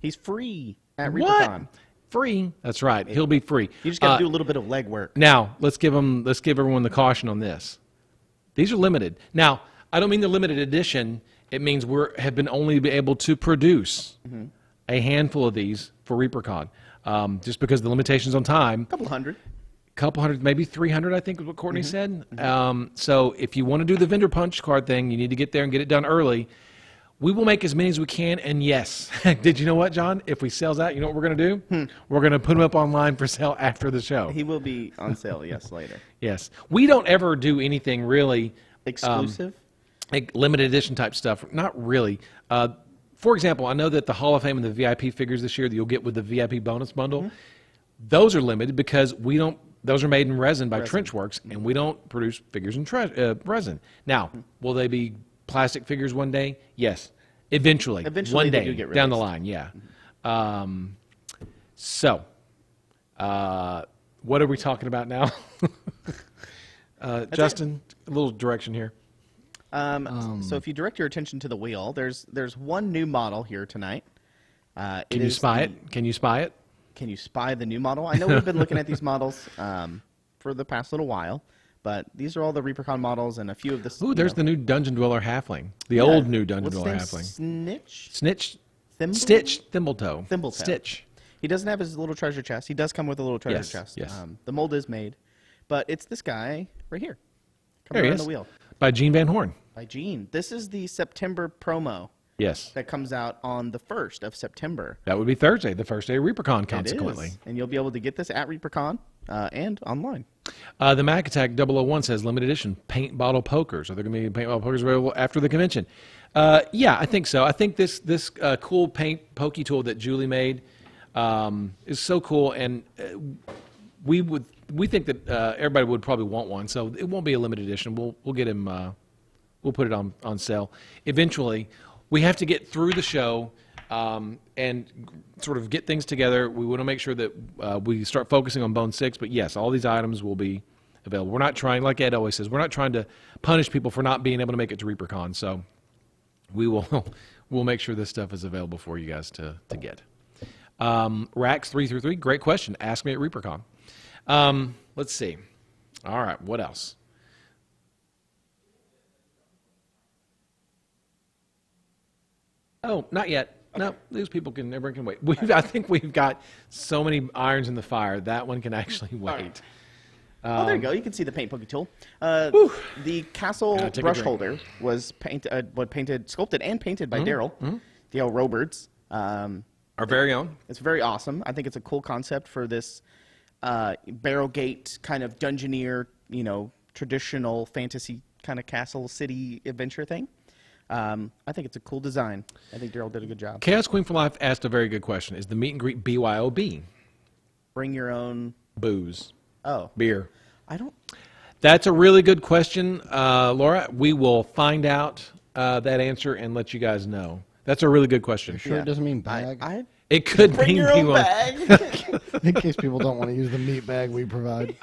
[SPEAKER 3] He's free at ReaperCon.
[SPEAKER 4] What? Free? That's right. He'll be free.
[SPEAKER 3] You just got to do a little bit of legwork.
[SPEAKER 4] Now, let's give everyone the caution on this. These are limited. Now, I don't mean the limited edition. It means have been only able to produce a handful of these for ReaperCon, just because of the limitations on time.
[SPEAKER 3] Couple hundred,
[SPEAKER 4] maybe 300, I think is what Courtney said. So if you want to do the vendor punch card thing, you need to get there and get it done early. We will make as many as we can, and yes, did you know what, John? If we sells out, you know what we're going to do? We're going to put them up online for sale after the show.
[SPEAKER 3] He will be on sale, yes, later.
[SPEAKER 4] Yes. We don't ever do anything really
[SPEAKER 3] exclusive,
[SPEAKER 4] like limited edition type stuff. Not really. For example, I know that the Hall of Fame and the VIP figures this year that you'll get with the VIP bonus bundle, those are limited because those are made in resin by Trenchworks, and we don't produce figures in resin. Now, will they be plastic figures one day? Yes. Eventually one day
[SPEAKER 3] they do get
[SPEAKER 4] down the line, yeah. So, what are we talking about now? Justin, a little direction here.
[SPEAKER 3] So if you direct your attention to the wheel, there's one new model here tonight.
[SPEAKER 4] Can you spy it? Can you spy it?
[SPEAKER 3] Can you spy the new model? I know we've been looking at these models for the past little while, but these are all the ReaperCon models and a few of the...
[SPEAKER 4] Ooh, there's the new Dungeon Dweller Halfling. The old new Dungeon Dweller Halfling.
[SPEAKER 3] Stitch?
[SPEAKER 4] Thimbletoe.
[SPEAKER 3] Thimbletoe.
[SPEAKER 4] Stitch.
[SPEAKER 3] He doesn't have his little treasure chest. He does come with a little treasure chest.
[SPEAKER 4] Yes.
[SPEAKER 3] The mold is made, but it's this guy right here.
[SPEAKER 4] There he
[SPEAKER 3] around
[SPEAKER 4] is.
[SPEAKER 3] the wheel.
[SPEAKER 4] By Gene Van Horn.
[SPEAKER 3] By Gene. This is the September promo.
[SPEAKER 4] Yes.
[SPEAKER 3] that comes out on the 1st of September.
[SPEAKER 4] That would be Thursday, the first day of ReaperCon, consequently.
[SPEAKER 3] It is. And you'll be able to get this at ReaperCon and online.
[SPEAKER 4] The Mac Attack 001 says limited edition paint bottle pokers. Are there going to be paint bottle pokers available after the convention? Yeah, I think so. I think this cool paint pokey tool that Julie made is so cool, and we think that everybody would probably want one. So it won't be a limited edition. We'll get him. We'll put it on sale eventually. We have to get through the show and sort of get things together. We want to make sure that we start focusing on Bone 6. But yes, all these items will be available. We're not trying, like Ed always says, we're not trying to punish people for not being able to make it to ReaperCon. So we'll make sure this stuff is available for you guys to get. Rax333, great question. Ask me at ReaperCon. Let's see. All right, what else? Oh, not yet. Okay. No, these people everyone can wait. I think we've got so many irons in the fire. That one can actually wait.
[SPEAKER 3] Right. Oh, there you go. You can see the paint pokey tool. The castle brush holder was sculpted and painted by Daryl Roberts.
[SPEAKER 4] Our very own.
[SPEAKER 3] It's very awesome. I think it's a cool concept for this barrel gate kind of dungeoneer, traditional fantasy kind of castle city adventure thing. I think it's a cool design. I think Daryl did a good job.
[SPEAKER 4] Chaos Queen for Life asked a very good question. Is the meet and greet BYOB?
[SPEAKER 3] Bring your own
[SPEAKER 4] booze.
[SPEAKER 3] Oh.
[SPEAKER 4] Beer.
[SPEAKER 3] I don't.
[SPEAKER 4] That's a really good question, Laura. We will find out that answer and let you guys know. That's a really good question.
[SPEAKER 2] You're sure it doesn't mean bag?
[SPEAKER 4] It could
[SPEAKER 3] bring your own bag.
[SPEAKER 2] In case people don't want to use the meat bag we provide.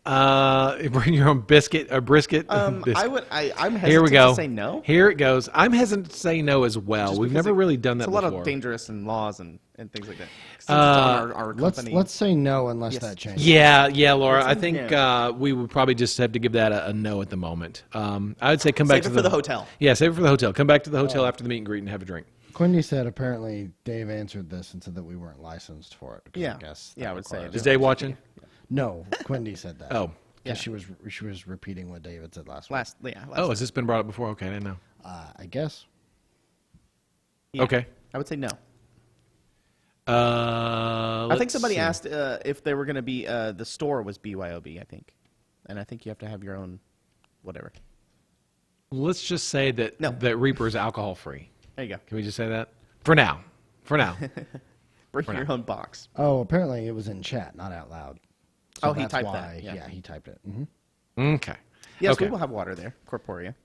[SPEAKER 4] Bring your own biscuit or brisket.
[SPEAKER 3] I'm hesitant to say no.
[SPEAKER 4] Here it goes. I'm hesitant to say no as well. We've never really done that before.
[SPEAKER 3] It's a lot of dangerous and laws and things like that. Since it's on our company.
[SPEAKER 2] Let's say no unless that changes.
[SPEAKER 4] Yeah, Laura. I think we would probably just have to give that a no at the moment. I would say come back to
[SPEAKER 3] the hotel.
[SPEAKER 4] Yeah, save it for the hotel. Come back to the hotel after the meet and greet and have a drink.
[SPEAKER 2] Quindy said apparently Dave answered this and said that we weren't licensed for it.
[SPEAKER 3] Yeah,
[SPEAKER 2] I guess
[SPEAKER 3] I would say it.
[SPEAKER 4] Is Dave watching?
[SPEAKER 2] No, Quindy said that.
[SPEAKER 4] Oh.
[SPEAKER 2] Yeah. She was repeating what David said last week.
[SPEAKER 4] Has this been brought up before? Okay, I didn't know.
[SPEAKER 2] I guess.
[SPEAKER 3] Yeah.
[SPEAKER 4] Okay.
[SPEAKER 3] I would say no. I think somebody asked if they were going to be the store was BYOB. I think, and I think you have to have your own, whatever.
[SPEAKER 4] Let's just say that that Reaper is alcohol free.
[SPEAKER 3] There you go.
[SPEAKER 4] Can we just say that for now?
[SPEAKER 3] Bring your own box.
[SPEAKER 2] Oh, apparently it was in chat, not out loud. So
[SPEAKER 3] he typed that.
[SPEAKER 2] Yeah, he typed it.
[SPEAKER 4] Okay.
[SPEAKER 3] Yes, we will have water there, Corporea.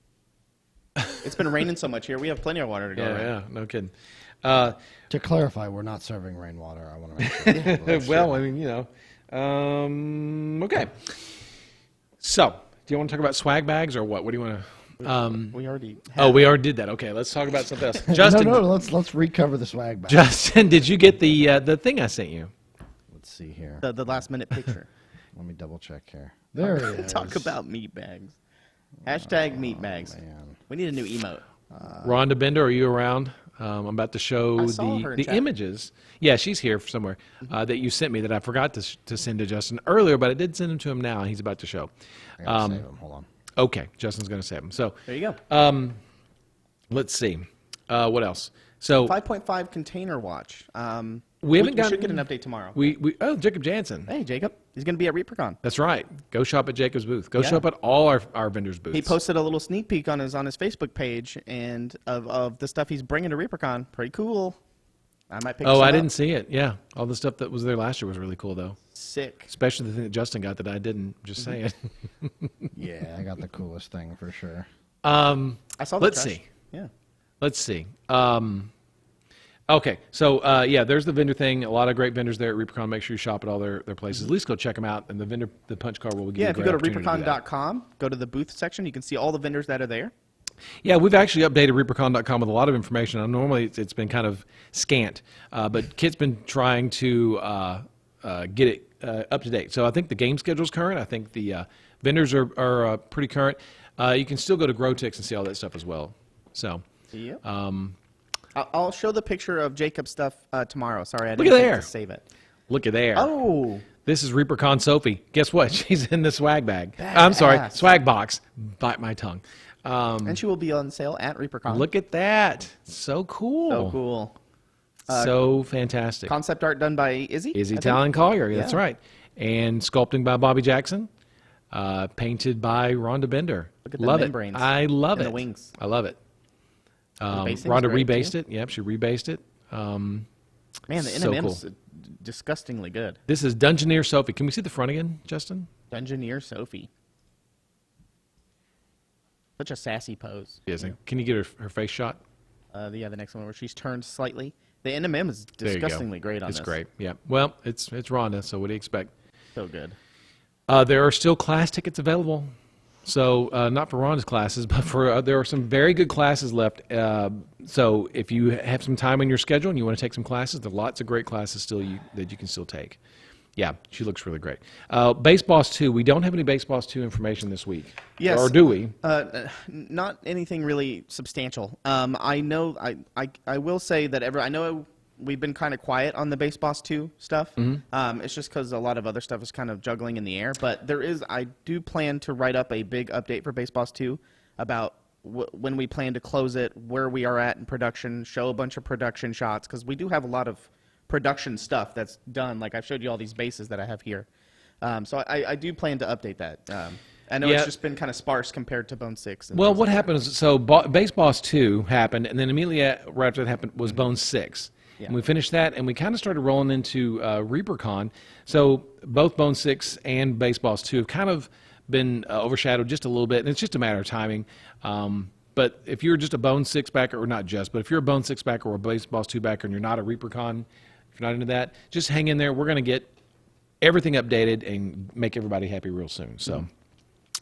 [SPEAKER 3] It's been raining so much here. We have plenty of water to go around.
[SPEAKER 4] Yeah, no kidding.
[SPEAKER 2] To clarify, we're not serving rainwater. I want to make sure.
[SPEAKER 4] Well, I mean, okay. So, do you want to talk about swag bags or what? What do you want to...
[SPEAKER 3] we already
[SPEAKER 4] we already did that. Okay, let's talk about something else. Justin,
[SPEAKER 2] no, let's recover the swag bag.
[SPEAKER 4] Justin, did you get the thing I sent you?
[SPEAKER 2] Let's see here.
[SPEAKER 3] The last minute picture.
[SPEAKER 2] Let me double check here. There it is.
[SPEAKER 3] Talk about meat bags. Hashtag meat bags.
[SPEAKER 2] Man.
[SPEAKER 3] We need a new emote.
[SPEAKER 4] Rhonda Bender, are you around? I'm about to show the images. Yeah, she's here somewhere that you sent me that I forgot to send to Justin earlier, but I did send them to him now, and he's about to show.
[SPEAKER 2] I gotta save them. Hold on.
[SPEAKER 4] Okay, Justin's going to save them. So
[SPEAKER 3] there you go.
[SPEAKER 4] Let's see. What else? So
[SPEAKER 3] 5.5 container watch.
[SPEAKER 4] We
[SPEAKER 3] should get an update tomorrow.
[SPEAKER 4] Jacob Jansen.
[SPEAKER 3] Hey, Jacob. He's going to be at ReaperCon.
[SPEAKER 4] That's right. Go shop at Jacob's booth. Go shop at all our vendors' booths.
[SPEAKER 3] He posted a little sneak peek on his Facebook page and of the stuff he's bringing to ReaperCon. Pretty cool. I might pick some
[SPEAKER 4] I
[SPEAKER 3] up.
[SPEAKER 4] didn't see it. Yeah. All the stuff that was there last year was really cool, though.
[SPEAKER 3] Sick.
[SPEAKER 4] Especially the thing that Justin got that I didn't. Just saying.
[SPEAKER 2] Yeah, I got the coolest thing for sure.
[SPEAKER 3] I saw the
[SPEAKER 4] Let's see.
[SPEAKER 3] Yeah.
[SPEAKER 4] Let's see. Okay, so there's the vendor thing. A lot of great vendors there at ReaperCon. Make sure you shop at all their places. At least go check them out. And the punch card will give you a great opportunity.
[SPEAKER 3] Yeah, if you go to reapercon.com, go to the booth section, you can see all the vendors that are there.
[SPEAKER 4] Yeah, we've actually updated reapercon.com with a lot of information. Normally it's been kind of scant, but Kit's been trying to get it up to date. So I think the game schedule's current. I think the vendors are pretty current. You can still go to Growtix and see all that stuff as well. So.
[SPEAKER 3] Yeah. I'll show the picture of Jacob's stuff tomorrow. Sorry, I
[SPEAKER 4] Look
[SPEAKER 3] didn't
[SPEAKER 4] at
[SPEAKER 3] think
[SPEAKER 4] there.
[SPEAKER 3] to save it.
[SPEAKER 4] Look at there.
[SPEAKER 3] Oh.
[SPEAKER 4] This is ReaperCon Sophie. Guess what? She's in the swag bag.
[SPEAKER 3] Badass.
[SPEAKER 4] I'm sorry, swag box. Bite my tongue.
[SPEAKER 3] And she will be on sale at ReaperCon.
[SPEAKER 4] Look at that. So cool.
[SPEAKER 3] So cool.
[SPEAKER 4] So fantastic.
[SPEAKER 3] Concept art done by Izzy?
[SPEAKER 4] Izzy Talon Collier. That's
[SPEAKER 3] Yeah.
[SPEAKER 4] right. And sculpting by Bobby Jackson. Painted by Rhonda Bender.
[SPEAKER 3] Look at the
[SPEAKER 4] love
[SPEAKER 3] membranes
[SPEAKER 4] it. I love
[SPEAKER 3] and
[SPEAKER 4] it.
[SPEAKER 3] the wings.
[SPEAKER 4] I love it.
[SPEAKER 3] basting's
[SPEAKER 4] Rhonda
[SPEAKER 3] great,
[SPEAKER 4] rebased
[SPEAKER 3] too.
[SPEAKER 4] it. Yep, she rebased it.
[SPEAKER 3] Man, the
[SPEAKER 4] so
[SPEAKER 3] NMM's
[SPEAKER 4] cool.
[SPEAKER 3] disgustingly good.
[SPEAKER 4] This is Dungeoneer Sophie. Can we see the front again, Justin?
[SPEAKER 3] Dungeoneer Sophie. Such a sassy pose.
[SPEAKER 4] Yes. Can you get her face shot?
[SPEAKER 3] The next one where she's turned slightly. The NMM is
[SPEAKER 4] There you go.
[SPEAKER 3] disgustingly great on
[SPEAKER 4] It's
[SPEAKER 3] this.
[SPEAKER 4] great. Yeah. Well, it's Rhonda, so what do you expect?
[SPEAKER 3] So good.
[SPEAKER 4] There are still class tickets available. So not for Rhonda's classes, but for there are some very good classes left. So if you have some time in your schedule and you want to take some classes, there are lots of great classes still that you can still take. Yeah, she looks really great. Base Boss 2, we don't have any Base Boss 2 information this week.
[SPEAKER 3] Yes.
[SPEAKER 4] Or do we?
[SPEAKER 3] Not anything really substantial. I know. I will say that I know we've been kind of quiet on the Base Boss 2 stuff. It's just because a lot of other stuff is kind of juggling in the air. But I do plan to write up a big update for Base Boss 2 about when we plan to close it, where we are at in production, show a bunch of production shots, because we do have a lot of production stuff that's done. Like I've showed you all these bases that I have here. So I do plan to update that. I know
[SPEAKER 4] Yeah.
[SPEAKER 3] it's just been kind of sparse compared to Bone 6. And
[SPEAKER 4] Well,
[SPEAKER 3] things
[SPEAKER 4] what
[SPEAKER 3] like
[SPEAKER 4] happened is, so Base Boss 2 happened, and then immediately right after that happened was Bone 6.
[SPEAKER 3] Yeah.
[SPEAKER 4] And we finished that, and we kind of started rolling into ReaperCon. So both Bone 6 and Base Boss 2 have kind of been overshadowed just a little bit, and it's just a matter of timing. But if you're just a Bone 6 backer, or not just, but if you're a Bone 6 backer or a Base Boss 2 backer and you're not a ReaperCon, if you're not into that, just hang in there. We're going to get everything updated and make everybody happy real soon. So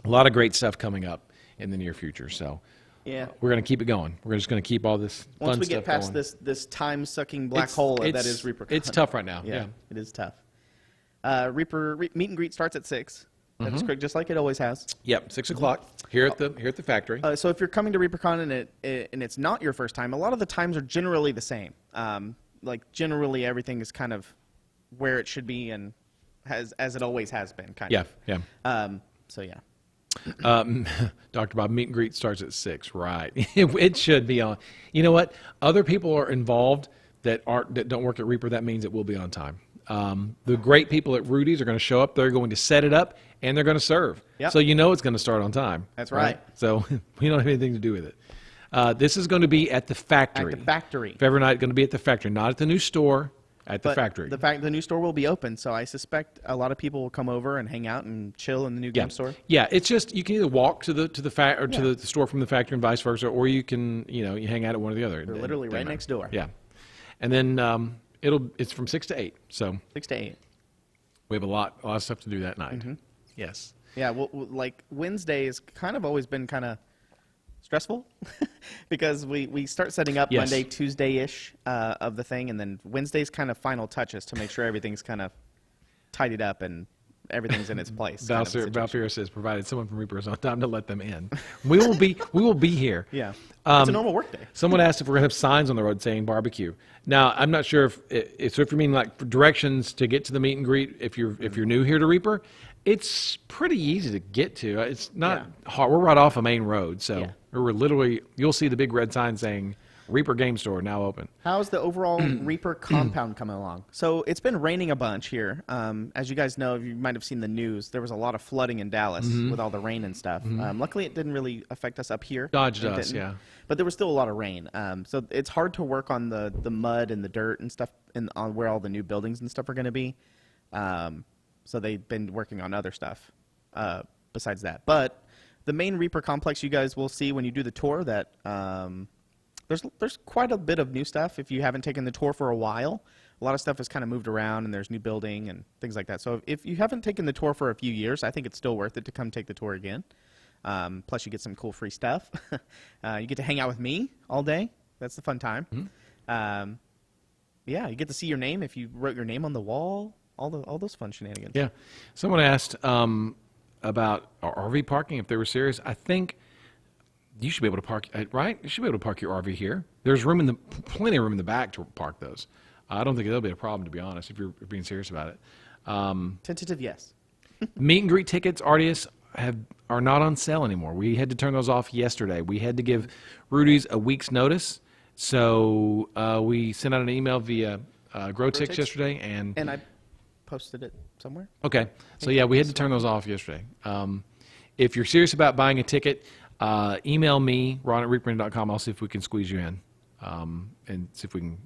[SPEAKER 4] a lot of great stuff coming up in the near future. So
[SPEAKER 3] Yeah.
[SPEAKER 4] we're going to keep it going. We're just going to keep all this
[SPEAKER 3] Once
[SPEAKER 4] fun
[SPEAKER 3] we
[SPEAKER 4] stuff
[SPEAKER 3] get past
[SPEAKER 4] going.
[SPEAKER 3] this time-sucking black hole that is ReaperCon.
[SPEAKER 4] It's tough right now. Yeah.
[SPEAKER 3] It is tough. Meet and greet starts at 6. That's quick, just like it always has.
[SPEAKER 4] Yep. 6 o'clock here at the factory.
[SPEAKER 3] So if you're coming to ReaperCon and it's not your first time, a lot of the times are generally the same. Like generally everything is kind of where it should be and as it always has been. Kind
[SPEAKER 4] Yeah.
[SPEAKER 3] of.
[SPEAKER 4] Yeah.
[SPEAKER 3] So yeah.
[SPEAKER 4] Dr. Bob, meet and greet starts at 6. Right. It should be on. You know what? Other people are involved that don't work at Reaper. That means it will be on time. The great people at Rudy's are going to show up. They're going to set it up and they're going to serve.
[SPEAKER 3] Yep.
[SPEAKER 4] So you know it's going to start on time.
[SPEAKER 3] That's right.
[SPEAKER 4] So we don't have anything to do with it. This is going to be at the factory.
[SPEAKER 3] At the factory.
[SPEAKER 4] Every night going to be at the factory, not at the new store. At the factory.
[SPEAKER 3] The new store will be open, so I suspect a lot of people will come over and hang out and chill in the new game store.
[SPEAKER 4] Yeah, it's just you can either walk to the to the store from the factory and vice versa, or you can you hang out at one or the other.
[SPEAKER 3] They're literally right next door.
[SPEAKER 4] Yeah, and then it's from 6 to 8. So
[SPEAKER 3] 6 to 8.
[SPEAKER 4] we have a lot of stuff to do that night. Yes.
[SPEAKER 3] Yeah, well, like Wednesday has kind of always been kind of stressful because we start setting up
[SPEAKER 4] Yes.
[SPEAKER 3] Monday, Tuesday-ish of the thing, and then Wednesday's kind of final touches to make sure everything's kind of tidied up and everything's in its place. kind of a situation.
[SPEAKER 4] Valfira says, provided someone from Reaper is on time to let them in. We will be here.
[SPEAKER 3] Yeah, it's a normal work day.
[SPEAKER 4] Someone asked if we're going to have signs on the road saying barbecue. Now, I'm not sure if you mean like directions to get to the meet and greet, if you're new here to Reaper, it's pretty easy to get to. It's not hard. We're right off a main road, so we're literally, you'll see the big red sign saying Reaper Game Store now open.
[SPEAKER 3] How's the overall Reaper compound coming along? So it's been raining a bunch here. As you guys know, you might have seen the news. There was a lot of flooding in Dallas with all the rain and stuff. Luckily, it didn't really affect us up here.
[SPEAKER 4] Dodged
[SPEAKER 3] It
[SPEAKER 4] us,
[SPEAKER 3] didn't.
[SPEAKER 4] yeah.
[SPEAKER 3] But there was still a lot of rain. So it's hard to work on the mud and the dirt and stuff on where all the new buildings and stuff are going to be. So they've been working on other stuff besides that. But the main Reaper complex you guys will see when you do the tour that there's quite a bit of new stuff. If you haven't taken the tour for a while, a lot of stuff has kind of moved around and there's new building and things like that. So if you haven't taken the tour for a few years, I think it's still worth it to come take the tour again. Plus you get some cool free stuff. You get to hang out with me all day. That's the fun time. Yeah, you get to see your name if you wrote your name on the wall. All those fun shenanigans.
[SPEAKER 4] Yeah. Someone asked about our RV parking, if they were serious. I think you should be able to park, right? You should be able to park your RV here. There's plenty of room in the back to park those. I don't think that'll be a problem, to be honest, if you're being serious about it.
[SPEAKER 3] Tentative, yes.
[SPEAKER 4] Meet and greet tickets, Artius, have are not on sale anymore. We had to turn those off yesterday. We had to give Rudy's a week's notice, so we sent out an email via GrowTix yesterday, and
[SPEAKER 3] I posted it somewhere.
[SPEAKER 4] okay. So yeah, we had to turn those off yesterday. If you're serious about buying a ticket, email me, ron@reaperlive.com. I'll see if we can squeeze you in, and see if we can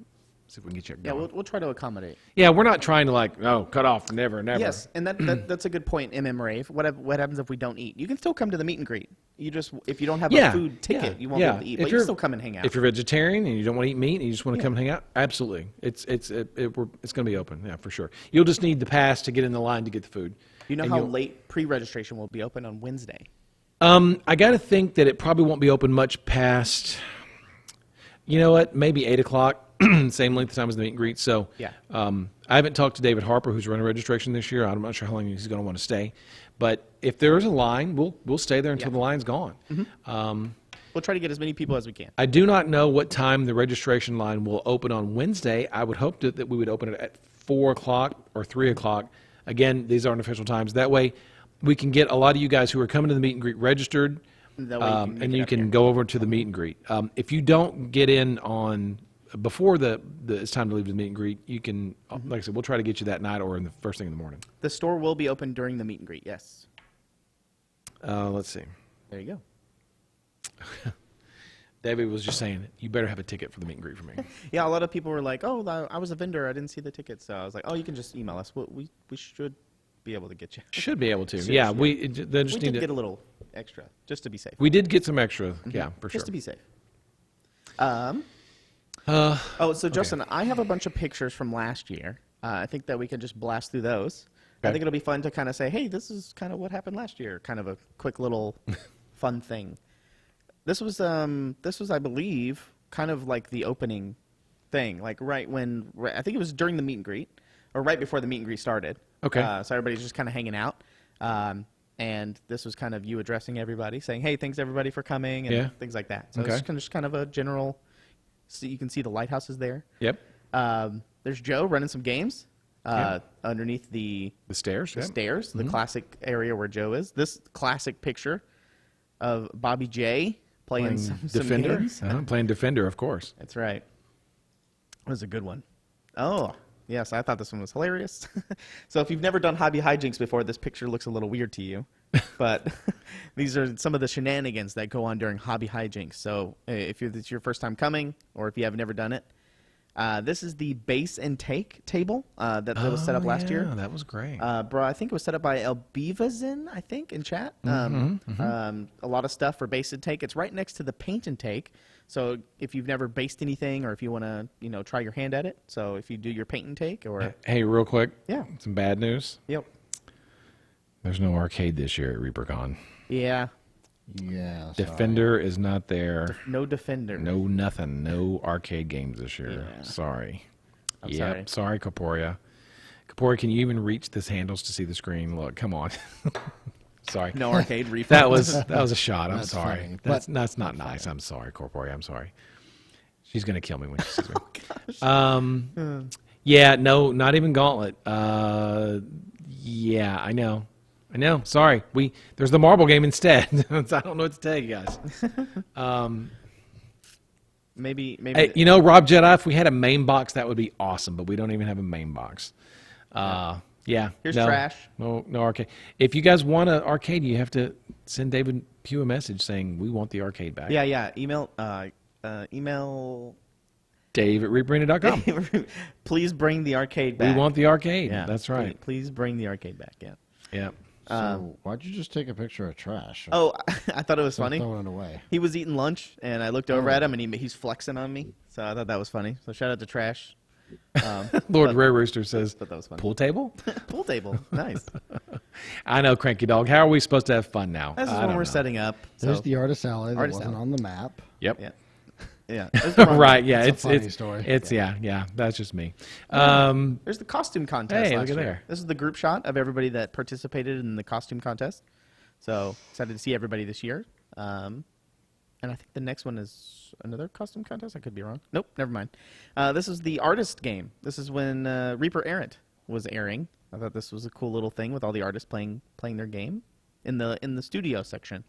[SPEAKER 4] get you going.
[SPEAKER 3] Yeah, we'll try to accommodate.
[SPEAKER 4] Yeah, we're not trying to cut off, never.
[SPEAKER 3] Yes, and that's a good point, Rave. What happens if we don't eat? You can still come to the meet and greet. You just, if you don't have a food ticket, you won't be able to eat, but you can still come and hang out.
[SPEAKER 4] If you're vegetarian and you don't want to eat meat and you just want to come and hang out, absolutely. It's going to be open, yeah, for sure. You'll just need the pass to get in the line to get the food.
[SPEAKER 3] You know how late pre-registration will be open on Wednesday?
[SPEAKER 4] I got to think that it probably won't be open much past, you know what, maybe 8 o'clock. Same length of time as the meet and greet. So
[SPEAKER 3] yeah.
[SPEAKER 4] I haven't talked to David Harper, who's running registration this year. I'm not sure how long he's going to want to stay. But if there is a line, we'll stay there until the line's gone.
[SPEAKER 3] Mm-hmm. We'll try to get as many people as we can.
[SPEAKER 4] I do not know what time the registration line will open on Wednesday. I would hope that we would open it at 4 o'clock or 3 o'clock. Again, these aren't official times. That way we can get a lot of you guys who are coming to the meet and greet registered, and you can go over to the meet and greet. If you don't get in on before it's time to leave the meet and greet, you can, like I said, we'll try to get you that night or in the first thing in the morning.
[SPEAKER 3] The store will be open during the meet and greet, yes.
[SPEAKER 4] Let's see.
[SPEAKER 3] There you go.
[SPEAKER 4] David was just saying, you better have a ticket for the meet and greet for me.
[SPEAKER 3] Yeah, a lot of people were like, oh, I was a vendor, I didn't see the ticket. So I was like, oh, you can just email us. We should be able to get you.
[SPEAKER 4] Should be able to. Yeah, we did
[SPEAKER 3] get a little extra, just to be safe.
[SPEAKER 4] We did get some extra, yeah, for sure.
[SPEAKER 3] Just to be safe. So Justin, I have a bunch of pictures from last year. I think that we can just blast through those.
[SPEAKER 4] Okay.
[SPEAKER 3] I think it'll be fun to kind of say, hey, this is kind of what happened last year. Kind of a quick little fun thing. This was, I believe, kind of like the opening thing. Like I think it was during the meet and greet, or right before the meet and greet started.
[SPEAKER 4] Okay.
[SPEAKER 3] So everybody's just kind of hanging out. And this was kind of you addressing everybody, saying, hey, thanks everybody for coming, and things like that. So it's just kind of a general. So you can see the lighthouses there.
[SPEAKER 4] Yep.
[SPEAKER 3] There's Joe running some games underneath the
[SPEAKER 4] stairs.
[SPEAKER 3] The classic area where Joe is. This classic picture of Bobby J playing some
[SPEAKER 4] Defender.
[SPEAKER 3] games.
[SPEAKER 4] Playing Defender, of course.
[SPEAKER 3] That's right. It was a good one. Oh, yes, I thought this one was hilarious. So if you've never done hobby hijinks before, this picture looks a little weird to you. But these are some of the shenanigans that go on during hobby hijinks. So if it's your first time coming, or if you have never done it, this is the base and take table that was set up last year.
[SPEAKER 4] That was great.
[SPEAKER 3] Bro, I think it was set up by Elbivazin, I think, in chat. A lot of stuff for base and take. It's right next to the paint and take. So if you've never based anything, or if you want to, try your hand at it. So if you do your paint and take, or
[SPEAKER 4] hey, real quick.
[SPEAKER 3] Yeah.
[SPEAKER 4] Some bad news.
[SPEAKER 3] Yep.
[SPEAKER 4] There's no arcade this year at ReaperCon.
[SPEAKER 3] Yeah.
[SPEAKER 2] Yeah.
[SPEAKER 4] Defender is not there.
[SPEAKER 3] No Defender.
[SPEAKER 4] No nothing. No arcade games this year. Yeah. Sorry.
[SPEAKER 3] I'm sorry.
[SPEAKER 4] Sorry, Corporia. Corporia, can you even reach this handles to see the screen? Look, come on. Sorry.
[SPEAKER 3] No arcade refund.
[SPEAKER 4] That was a shot. I'm sorry.
[SPEAKER 2] Funny,
[SPEAKER 4] that's not nice. I'm sorry, Corporia. I'm sorry. She's gonna kill me when she sees me.
[SPEAKER 3] Gosh.
[SPEAKER 4] Yeah. No. Not even Gauntlet. Yeah. I know. Sorry. There's the marble game instead. I don't know what to tell you guys.
[SPEAKER 3] Maybe.
[SPEAKER 4] Hey, Rob Jedi, if we had a main box, that would be awesome. But we don't even have a main box. Yeah.
[SPEAKER 3] Here's trash.
[SPEAKER 4] No arcade. If you guys want an arcade, you have to send David Pugh a message saying we want the arcade back.
[SPEAKER 3] Yeah. Email.
[SPEAKER 4] Dave@reaperlive.com.
[SPEAKER 3] Please bring the arcade back.
[SPEAKER 4] We want the arcade.
[SPEAKER 3] Yeah.
[SPEAKER 4] That's right.
[SPEAKER 3] Please bring the arcade back. Yeah.
[SPEAKER 4] Yeah.
[SPEAKER 2] So why'd you just take a picture of trash?
[SPEAKER 3] Oh, I thought it was funny.
[SPEAKER 2] Throwing it away.
[SPEAKER 3] He was eating lunch, and I looked over at him, and he's flexing on me. So I thought that was funny. So shout out to Trash.
[SPEAKER 4] Lord Ray Rooster says,
[SPEAKER 3] that was funny.
[SPEAKER 4] Pool table?
[SPEAKER 3] Pool table. Nice.
[SPEAKER 4] I know, Cranky Dog. How are we supposed to have fun now?
[SPEAKER 3] This is when we're setting up.
[SPEAKER 2] There's the artist alley that
[SPEAKER 3] Artist
[SPEAKER 2] wasn't
[SPEAKER 3] alley.
[SPEAKER 2] on the map.
[SPEAKER 4] Yep.
[SPEAKER 3] Yeah.
[SPEAKER 4] Right. Yeah.
[SPEAKER 2] It's a funny story.
[SPEAKER 4] Yeah. That's just me.
[SPEAKER 3] There's the costume contest.
[SPEAKER 4] Hey,
[SPEAKER 3] last
[SPEAKER 4] look at
[SPEAKER 3] year.
[SPEAKER 4] there.
[SPEAKER 3] This is the group shot of everybody that participated in the costume contest. So excited to see everybody this year. And I think the next one is another costume contest. I could be wrong. Nope, never mind. This is the artist game. This is when Reaper Errant was airing. I thought this was a cool little thing with all the artists playing their game. in the studio section,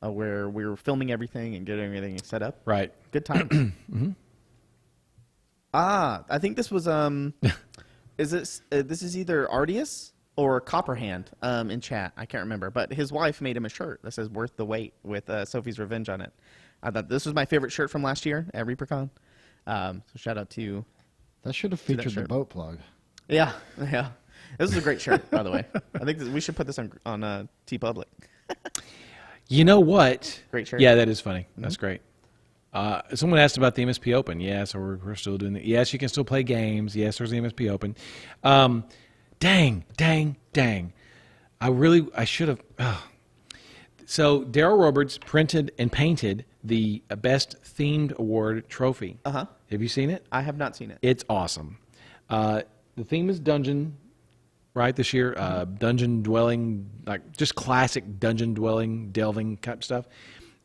[SPEAKER 3] where we were filming everything and getting everything set up.
[SPEAKER 4] Right.
[SPEAKER 3] Good times. I think this was is this is either Ardius or Copperhand in chat. I can't remember, but his wife made him a shirt that says "Worth the Wait" with Sophie's Revenge on it. I thought this was my favorite shirt from last year at ReaperCon. So shout out to
[SPEAKER 2] That should have featured the boat plug.
[SPEAKER 3] Yeah. This is a great shirt, by the way. I think we should put this on TeePublic.
[SPEAKER 4] You know what?
[SPEAKER 3] Great shirt.
[SPEAKER 4] Yeah, that is funny. That's great. Someone asked about the MSP Open. Yeah, so we're still doing it. Yes, you can still play games. Yes, there's the MSP Open. Dang. I should have. So Daryl Roberts printed and painted the Best Themed Award trophy.
[SPEAKER 3] Uh-huh.
[SPEAKER 4] Have you seen it?
[SPEAKER 3] I have not seen it.
[SPEAKER 4] It's awesome. The theme is dungeon, right, this year. Dungeon dwelling, like just classic dungeon dwelling, delving type stuff.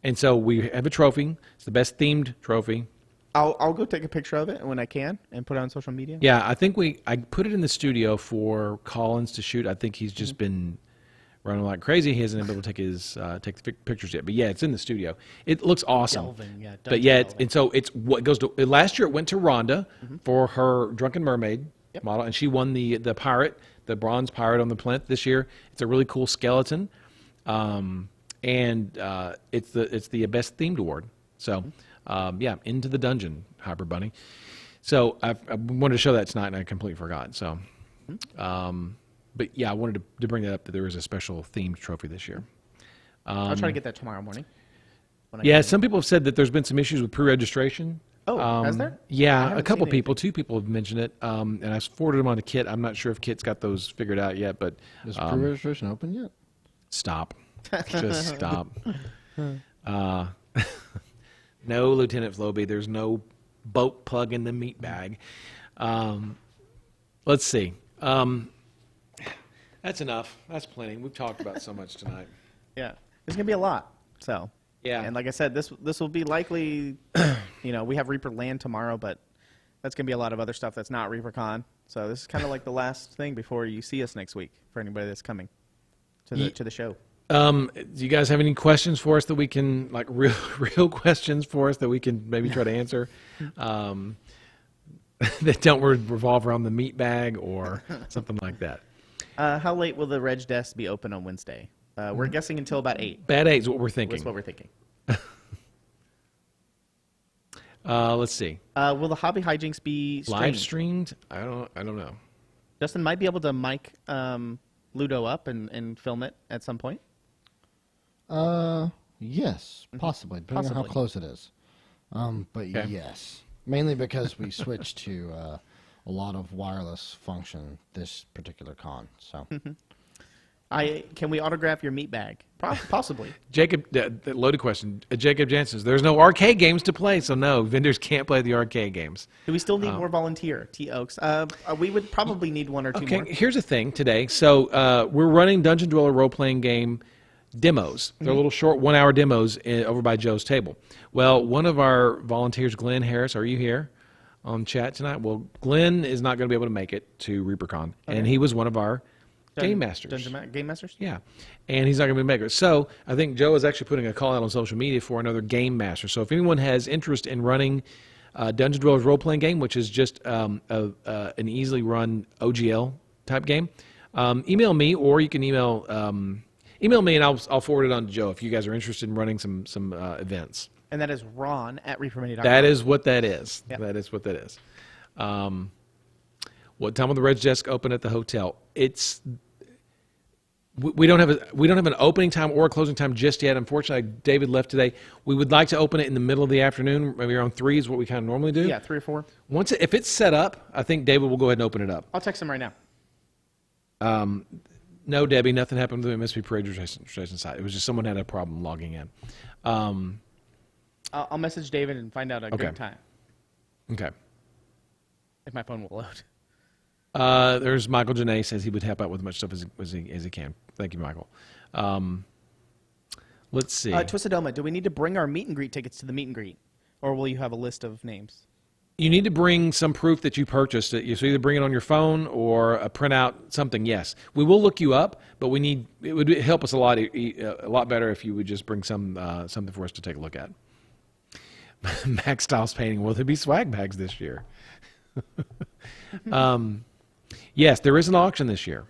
[SPEAKER 4] And so we have a trophy. It's the best themed trophy.
[SPEAKER 3] I'll go take a picture of it when I can and put it on social media.
[SPEAKER 4] Yeah, I think I put it in the studio for Collins to shoot. I think he's just been running like crazy. He hasn't been able to take the pictures yet. But yeah, it's in the studio. It looks awesome.
[SPEAKER 3] Delving, yeah.
[SPEAKER 4] But yeah,
[SPEAKER 3] delving.
[SPEAKER 4] and so it's what goes to. Last year it went to Rhonda for her Drunken Mermaid model, and she won the pirate, the bronze pirate on the plinth this year. It's a really cool skeleton, and it's the best themed award. So yeah, Into the Dungeon, Hyper Bunny. So I wanted to show that tonight, and I completely forgot. So. But yeah, I wanted to bring that up that there was a special themed trophy this year.
[SPEAKER 3] I'll try to get that tomorrow morning.
[SPEAKER 4] Yeah, some people have said that there's been some issues with pre-registration.
[SPEAKER 3] Oh, has there?
[SPEAKER 4] Yeah, a couple people, 2 people have mentioned it, and I forwarded them on to Kit. I'm not sure if Kit's got those figured out yet, but
[SPEAKER 2] Is pre-registration open yet?
[SPEAKER 4] Stop. Just stop. No, Lieutenant Floby, there's no boat plug in the meat bag. Let's see. That's enough. That's plenty. We've talked about so much tonight.
[SPEAKER 3] Yeah, there's gonna be a lot. So
[SPEAKER 4] yeah,
[SPEAKER 3] and like I said, this will be likely. We have Reaper Land tomorrow, but that's gonna be a lot of other stuff that's not ReaperCon. So this is kind of like the last thing before you see us next week for anybody that's coming to the show.
[SPEAKER 4] Do you guys have any questions for us that we can real questions for us that we can maybe try to answer? That don't revolve around the meat bag or something like that.
[SPEAKER 3] How late will the Reg desk be open on Wednesday? We're guessing until about 8.
[SPEAKER 4] Bad 8 is what we're thinking.
[SPEAKER 3] That's what we're thinking.
[SPEAKER 4] Let's see.
[SPEAKER 3] Will the hobby hijinks be streamed?
[SPEAKER 4] Live streamed? I don't know.
[SPEAKER 3] Justin might be able to mic Ludo up and film it at some point.
[SPEAKER 2] Yes, possibly, depending on how close it is. But
[SPEAKER 4] okay.
[SPEAKER 2] Yes, mainly because we switched to a lot of wireless function this particular con. So,
[SPEAKER 3] can we autograph your meat bag? Possibly.
[SPEAKER 4] Jacob, loaded question. Jacob Jansen says, there's no arcade games to play, so no, vendors can't play the arcade games.
[SPEAKER 3] Do we still need more volunteer? T. Oaks. We would probably need 1 or 2 more.
[SPEAKER 4] Okay, here's the thing today. So we're running Dungeon Dweller role-playing game demos. They're little short 1-hour demos over by Joe's table. Well, one of our volunteers, Glenn Harris, are you here on chat tonight? Well, Glenn is not going to be able to make it to ReaperCon, and he was one of our game masters.
[SPEAKER 3] Game masters?
[SPEAKER 4] Yeah, and he's not going to be able to make it. So I think Joe is actually putting a call out on social media for another game master. So if anyone has interest in running Dungeon Dwellers role-playing game, which is just an easily run OGL type game, email me, or you can email me, and I'll forward it on to Joe if you guys are interested in running some events.
[SPEAKER 3] And that is Ron at reapermedia.com.
[SPEAKER 4] That is what that is.
[SPEAKER 3] Yep.
[SPEAKER 4] That is what that is. What time will the Reg desk open at the hotel? We don't have an opening time or a closing time just yet. Unfortunately, David left today. We would like to open it in the middle of the afternoon, maybe around 3 is what we kind of normally do.
[SPEAKER 3] Yeah, 3 or 4.
[SPEAKER 4] If it's set up, I think David will go ahead and open it up.
[SPEAKER 3] I'll text him right now.
[SPEAKER 4] No, Debbie, nothing happened with the MSP pre-registration site. It was just someone had a problem logging in.
[SPEAKER 3] I'll message David and find out a good time.
[SPEAKER 4] Okay.
[SPEAKER 3] If my phone will load.
[SPEAKER 4] There's Michael Janae says he would help out with as much stuff as he can. Thank you, Michael. Let's see.
[SPEAKER 3] Twistedoma, do we need to bring our meet and greet tickets to the meet and greet, or will you have a list of names?
[SPEAKER 4] You need to bring some proof that you purchased it. So either bring it on your phone or a printout, something. Yes, we will look you up, but it would help us a lot better if you would just bring something for us to take a look at. Max Styles painting. Will there be swag bags this year? Yes, there is an auction this year.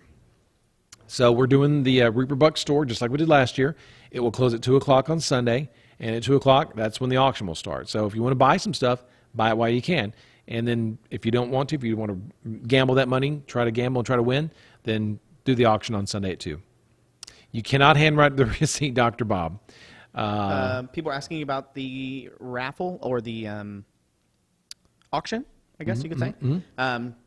[SPEAKER 4] So we're doing the Reaper Buck store just like we did last year. It will close at 2 o'clock on Sunday, and at 2 o'clock, that's when the auction will start. So if you want to buy some stuff, buy it while you can. And then if you don't want to, if you want to gamble that money, try to gamble and try to win, then do the auction on Sunday at 2. You cannot handwrite the receipt, Dr. Bob.
[SPEAKER 3] People are asking about the raffle or the auction, I guess you could say.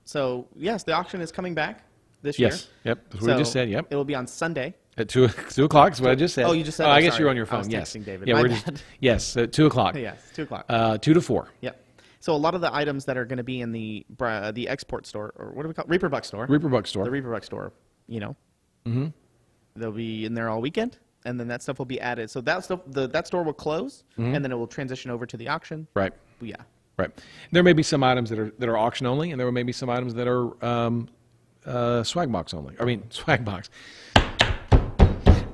[SPEAKER 3] So, yes, the auction is coming back this year.
[SPEAKER 4] Yes, yep, that's what we just said, yep.
[SPEAKER 3] It will be on Sunday.
[SPEAKER 4] At 2 o'clock is what I just said.
[SPEAKER 3] Oh, you just said
[SPEAKER 4] Oh, I guess
[SPEAKER 3] sorry.
[SPEAKER 4] you're on your
[SPEAKER 3] I
[SPEAKER 4] phone,
[SPEAKER 3] was
[SPEAKER 4] yes.
[SPEAKER 3] texting David.
[SPEAKER 4] Yeah,
[SPEAKER 3] My
[SPEAKER 4] we're
[SPEAKER 3] bad.
[SPEAKER 4] yes, at 2 o'clock.
[SPEAKER 3] Yes, 2 o'clock.
[SPEAKER 4] 2 to 4.
[SPEAKER 3] Yep. So a lot of the items that are going to be in the export store, or what do we call it? Reaper Buck store.
[SPEAKER 4] Reaper Buck store.
[SPEAKER 3] The Reaper Buck store, they'll be in there all weekend, and then that stuff will be added. So that stuff, that store will close, and then it will transition over to the auction.
[SPEAKER 4] Right.
[SPEAKER 3] Yeah.
[SPEAKER 4] Right. There may be some items that are auction only, and there may be some items that are swag box only. I mean, swag box.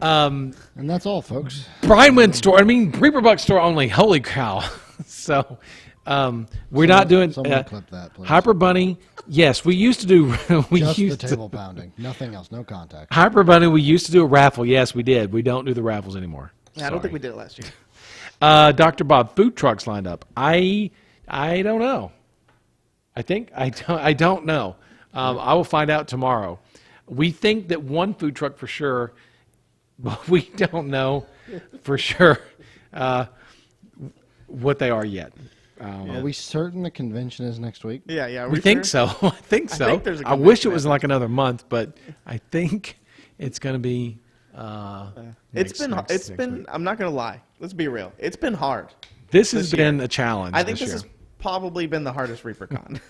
[SPEAKER 2] And that's all, folks.
[SPEAKER 4] Brian Wynn store. I mean, Reaper Buck store only. Holy cow! So we're not doing
[SPEAKER 2] Someone clip that, please.
[SPEAKER 4] Hyper Bunny. Yes, we used to do.
[SPEAKER 2] Just the table pounding. Nothing else. No contact.
[SPEAKER 4] Hyper Bunny. We used to do a raffle. Yes, we did. We don't do the raffles anymore.
[SPEAKER 3] Yeah, I don't think we did it last year.
[SPEAKER 4] Dr. Bob, food trucks lined up. I don't know. I don't know. I will find out tomorrow. We think that one food truck for sure, but we don't know for sure what they are yet.
[SPEAKER 2] Are we certain the convention is next week?
[SPEAKER 3] Yeah.
[SPEAKER 4] We think so. I think so.
[SPEAKER 3] I think there's a
[SPEAKER 4] I wish it
[SPEAKER 3] convention
[SPEAKER 4] was like another month, but I think it's going to be.
[SPEAKER 3] It's been. I'm not gonna lie. Let's be real. It's been hard.
[SPEAKER 4] This has been a challenge.
[SPEAKER 3] I think this
[SPEAKER 4] year.
[SPEAKER 3] has probably been the hardest ReaperCon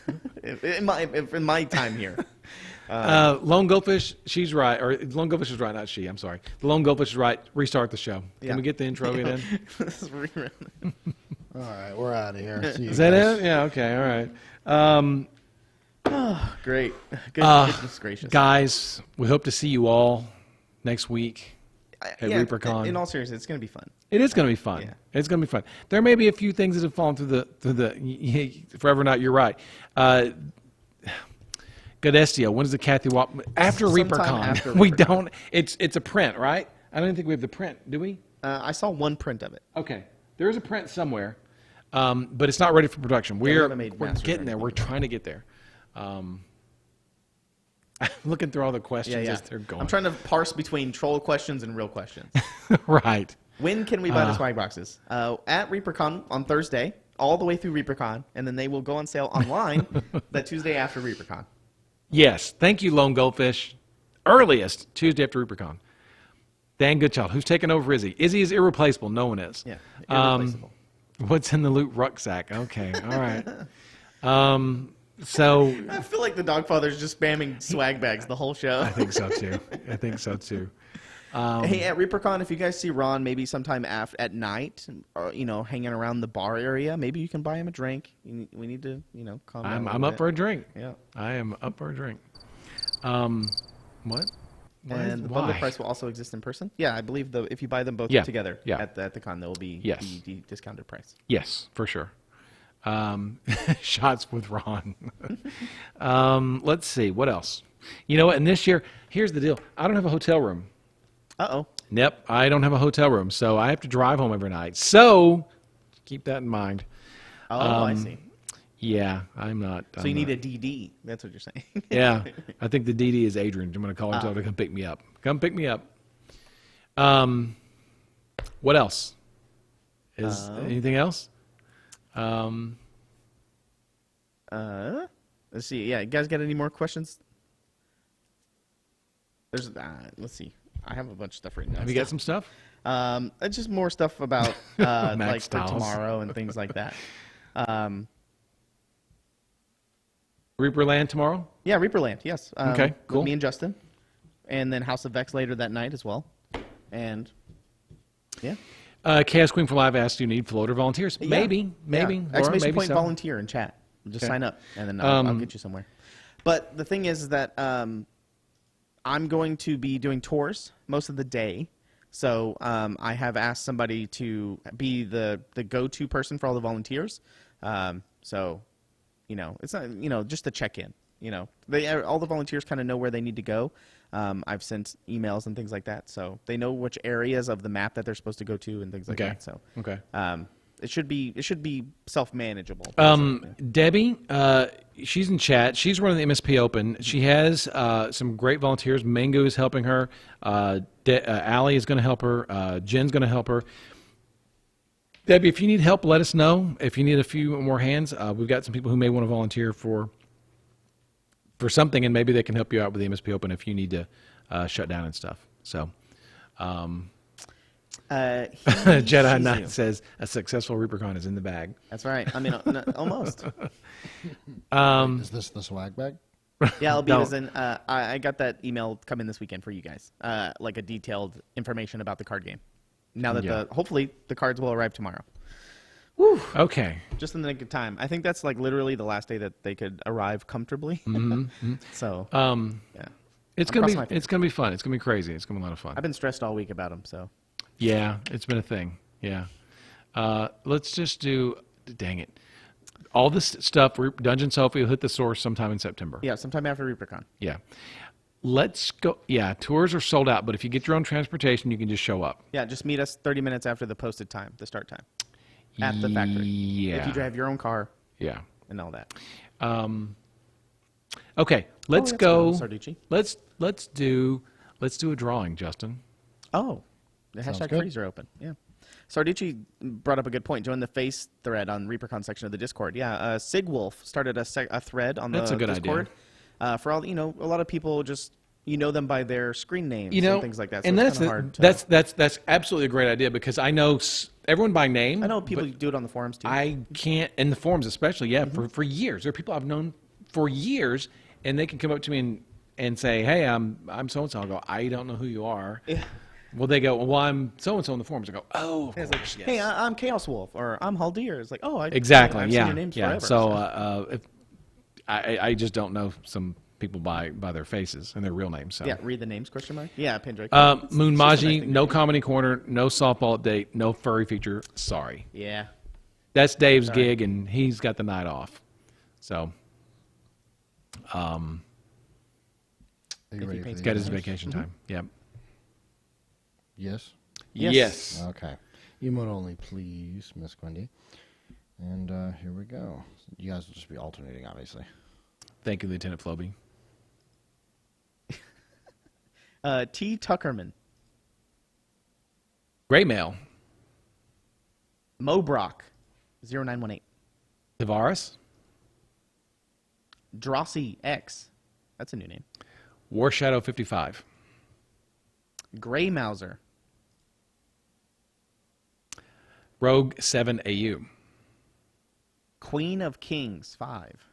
[SPEAKER 3] in my time here.
[SPEAKER 4] Lone Goldfish, she's right. Or Lone Goldfish is right, not she. I'm sorry. The Lone Goldfish is right. Restart the show. Can we get the intro in?
[SPEAKER 3] This is rerun.
[SPEAKER 2] All right, we're out of here. See you
[SPEAKER 4] Is that
[SPEAKER 2] guys.
[SPEAKER 4] it? Yeah, okay, all right.
[SPEAKER 3] Great. Goodness gracious.
[SPEAKER 4] Guys, we hope to see you all next week at ReaperCon.
[SPEAKER 3] In all seriousness, it's going to be fun.
[SPEAKER 4] It is going to be fun.
[SPEAKER 3] Yeah.
[SPEAKER 4] It's going to be fun. There may be a few things that have fallen through the forever not. You're right. Godestio, when is the Kathy Walk? After
[SPEAKER 3] Sometime
[SPEAKER 4] ReaperCon.
[SPEAKER 3] after
[SPEAKER 4] We
[SPEAKER 3] ReaperCon.
[SPEAKER 4] don't. It's a print, right? I don't think we have the print. Do we?
[SPEAKER 3] I saw one print of it.
[SPEAKER 4] Okay. There is a print somewhere, but it's not ready for production.
[SPEAKER 3] we
[SPEAKER 4] We're
[SPEAKER 3] haven't made masters or
[SPEAKER 4] getting there. We're trying to get there. Looking through all the questions as they're going.
[SPEAKER 3] I'm trying to parse between troll questions and real questions.
[SPEAKER 4] Right.
[SPEAKER 3] When can we buy the swag boxes? At ReaperCon on Thursday, all the way through ReaperCon, and then they will go on sale online that Tuesday after ReaperCon.
[SPEAKER 4] Yes. Thank you, Lone Goldfish. Earliest Tuesday after ReaperCon. Dan Goodchild. Who's taking over Izzy? Izzy is irreplaceable. No one is.
[SPEAKER 3] Yeah, irreplaceable.
[SPEAKER 4] What's in the loot rucksack? Okay. All right. So
[SPEAKER 3] I feel like the Dogfather's just spamming swag bags the whole show.
[SPEAKER 4] I think so too.
[SPEAKER 3] Hey, at ReaperCon, if you guys see Ron maybe sometime at night, or hanging around the bar area, maybe you can buy him a drink. We need to, calm down.
[SPEAKER 4] I'm up for a drink.
[SPEAKER 3] Yeah.
[SPEAKER 4] I am up for a drink. What?
[SPEAKER 3] And the bundle price will also exist in person. Yeah, I believe if you buy them both together at the con, there will be the discounted price.
[SPEAKER 4] Yes, for sure. Shots with Ron. Let's see. What else? You know what? And this year, here's the deal. I don't have a hotel room.
[SPEAKER 3] Uh-oh.
[SPEAKER 4] Yep, I don't have a hotel room, so I have to drive home every night. So keep that in mind.
[SPEAKER 3] Oh, I see.
[SPEAKER 4] Yeah, I'm not.
[SPEAKER 3] So you need a DD. That's what you're saying.
[SPEAKER 4] Yeah, I think the DD is Adrian. I'm going to call him, tell him to come pick me up. Come pick me up. What else? Is anything else?
[SPEAKER 3] Let's see. Yeah, you guys got any more questions? There's let's see. I have a bunch of stuff written down.
[SPEAKER 4] Have you got some stuff?
[SPEAKER 3] It's just more stuff about
[SPEAKER 4] Max
[SPEAKER 3] like
[SPEAKER 4] Styles.
[SPEAKER 3] for tomorrow and things like that.
[SPEAKER 4] Reaperland tomorrow?
[SPEAKER 3] Yeah, Reaperland. Yes.
[SPEAKER 4] Okay, cool.
[SPEAKER 3] With me and Justin, and then House of Vex later that night as well, and yeah.
[SPEAKER 4] Chaos Queen for Live asked, "Do you need floater volunteers?" Maybe.
[SPEAKER 3] Yeah.
[SPEAKER 4] Laura,
[SPEAKER 3] Exclamation
[SPEAKER 4] maybe
[SPEAKER 3] point
[SPEAKER 4] so.
[SPEAKER 3] volunteer in chat. Just sign up, and then I'll get you somewhere. But the thing is that I'm going to be doing tours most of the day. So I have asked somebody to be the go-to person for all the volunteers. So, it's not, just to check in. All the volunteers kind of know where they need to go. I've sent emails and things like that, so they know which areas of the map that they're supposed to go to and things like that. So, it should be self-manageable.
[SPEAKER 4] Debbie, she's in chat. She's running the MSP Open. She has some great volunteers. Mango is helping her. Allie is going to help her. Jen's going to help her. Debbie, if you need help, let us know. If you need a few more hands, we've got some people who may want to volunteer for something, and maybe they can help you out with the MSP Open if you need to shut down and stuff. So, Jedi Knight says a successful ReaperCon is in the bag.
[SPEAKER 3] That's right. I mean, almost.
[SPEAKER 2] Is this the swag bag?
[SPEAKER 3] Yeah, it'll be. I got that email coming this weekend for you guys, like a detailed information about the card game. Now that hopefully the cards will arrive tomorrow.
[SPEAKER 4] Woo. Okay.
[SPEAKER 3] Just in the nick of time. I think that's like literally the last day that they could arrive comfortably. So, yeah.
[SPEAKER 4] It's gonna be fun. It's gonna be crazy. It's gonna be a lot of fun.
[SPEAKER 3] I've been stressed all week about them. So.
[SPEAKER 4] Yeah, it's been a thing. Yeah. Let's just do. Dang it. All this stuff. Dungeon Sophie will hit the source sometime in September.
[SPEAKER 3] Yeah, sometime after ReaperCon.
[SPEAKER 4] Yeah. Let's go. Yeah, tours are sold out, but if you get your own transportation, you can just show up.
[SPEAKER 3] Yeah, just meet us 30 minutes after the posted time, the start time, at the factory.
[SPEAKER 4] Yeah.
[SPEAKER 3] If you drive your own car.
[SPEAKER 4] Yeah.
[SPEAKER 3] And all that.
[SPEAKER 4] Okay, let's go.
[SPEAKER 3] Sarducci.
[SPEAKER 4] Let's do a drawing, Justin.
[SPEAKER 3] Oh, the hashtag freeze are open. Yeah. Sarducci brought up a good point. Join the face thread on ReaperCon section of the Discord. Yeah, Sigwolf started a thread on the Discord. For all a lot of people just them by their screen names and things like that. So
[SPEAKER 4] and
[SPEAKER 3] it's
[SPEAKER 4] that's absolutely a great idea because I know everyone by name.
[SPEAKER 3] I know people do it on the forums too.
[SPEAKER 4] I can't in the forums especially. Yeah, for years there are people I've known for years, and they can come up to me and say, "Hey, I'm so and so." I'll go, "I don't know who you are." Yeah. Well, they go, "Well, I'm so and so in the forums." I go, "Oh, of course, yes.
[SPEAKER 3] Hey, I'm Chaos Wolf or I'm Haldir." It's like, "Oh,
[SPEAKER 4] exactly,
[SPEAKER 3] I've seen your names forever."
[SPEAKER 4] So, if I just don't know some people by their faces and their real names. So.
[SPEAKER 3] Yeah, read the names, question mark. Yeah, Pendrake.
[SPEAKER 4] Moon Maji, no comedy corner, no softball update, no furry feature. Sorry.
[SPEAKER 3] Yeah.
[SPEAKER 4] That's Dave's gig, and he's got the night off. So, he's got his vacation time. Yep.
[SPEAKER 2] Yes?
[SPEAKER 4] Yes.
[SPEAKER 2] Okay. Emote only, please, Miss Quindy. And here we go. You guys will just be alternating, obviously.
[SPEAKER 4] Thank you, Lieutenant Floby.
[SPEAKER 3] T. Tuckerman.
[SPEAKER 4] Gray Mail.
[SPEAKER 3] Mobrock, 0918.
[SPEAKER 4] Tavares.
[SPEAKER 3] Drossi X. That's a new name.
[SPEAKER 4] War Shadow 55.
[SPEAKER 3] Gray Mauser.
[SPEAKER 4] Rogue 7 AU.
[SPEAKER 3] Queen of Kings 5.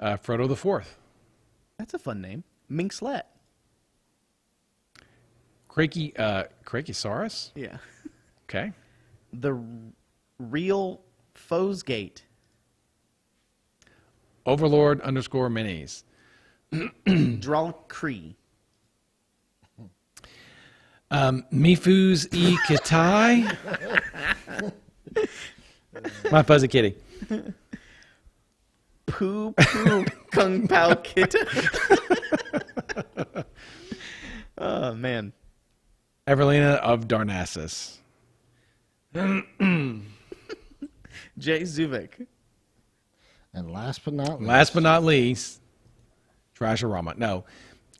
[SPEAKER 4] Frodo the Fourth.
[SPEAKER 3] That's a fun name. Minxlet.
[SPEAKER 4] Crakeosaurus?
[SPEAKER 3] Yeah.
[SPEAKER 4] Okay.
[SPEAKER 3] The Real Foesgate.
[SPEAKER 4] Overlord _ minis.
[SPEAKER 3] Dralkree.
[SPEAKER 4] Mifu's E Kitai. My fuzzy kitty.
[SPEAKER 3] Poo Kung Pao Kit. Oh, man.
[SPEAKER 4] Evelina of Darnassus.
[SPEAKER 3] Jay Zuvik.
[SPEAKER 2] And last but not
[SPEAKER 4] least, Trasharama. No,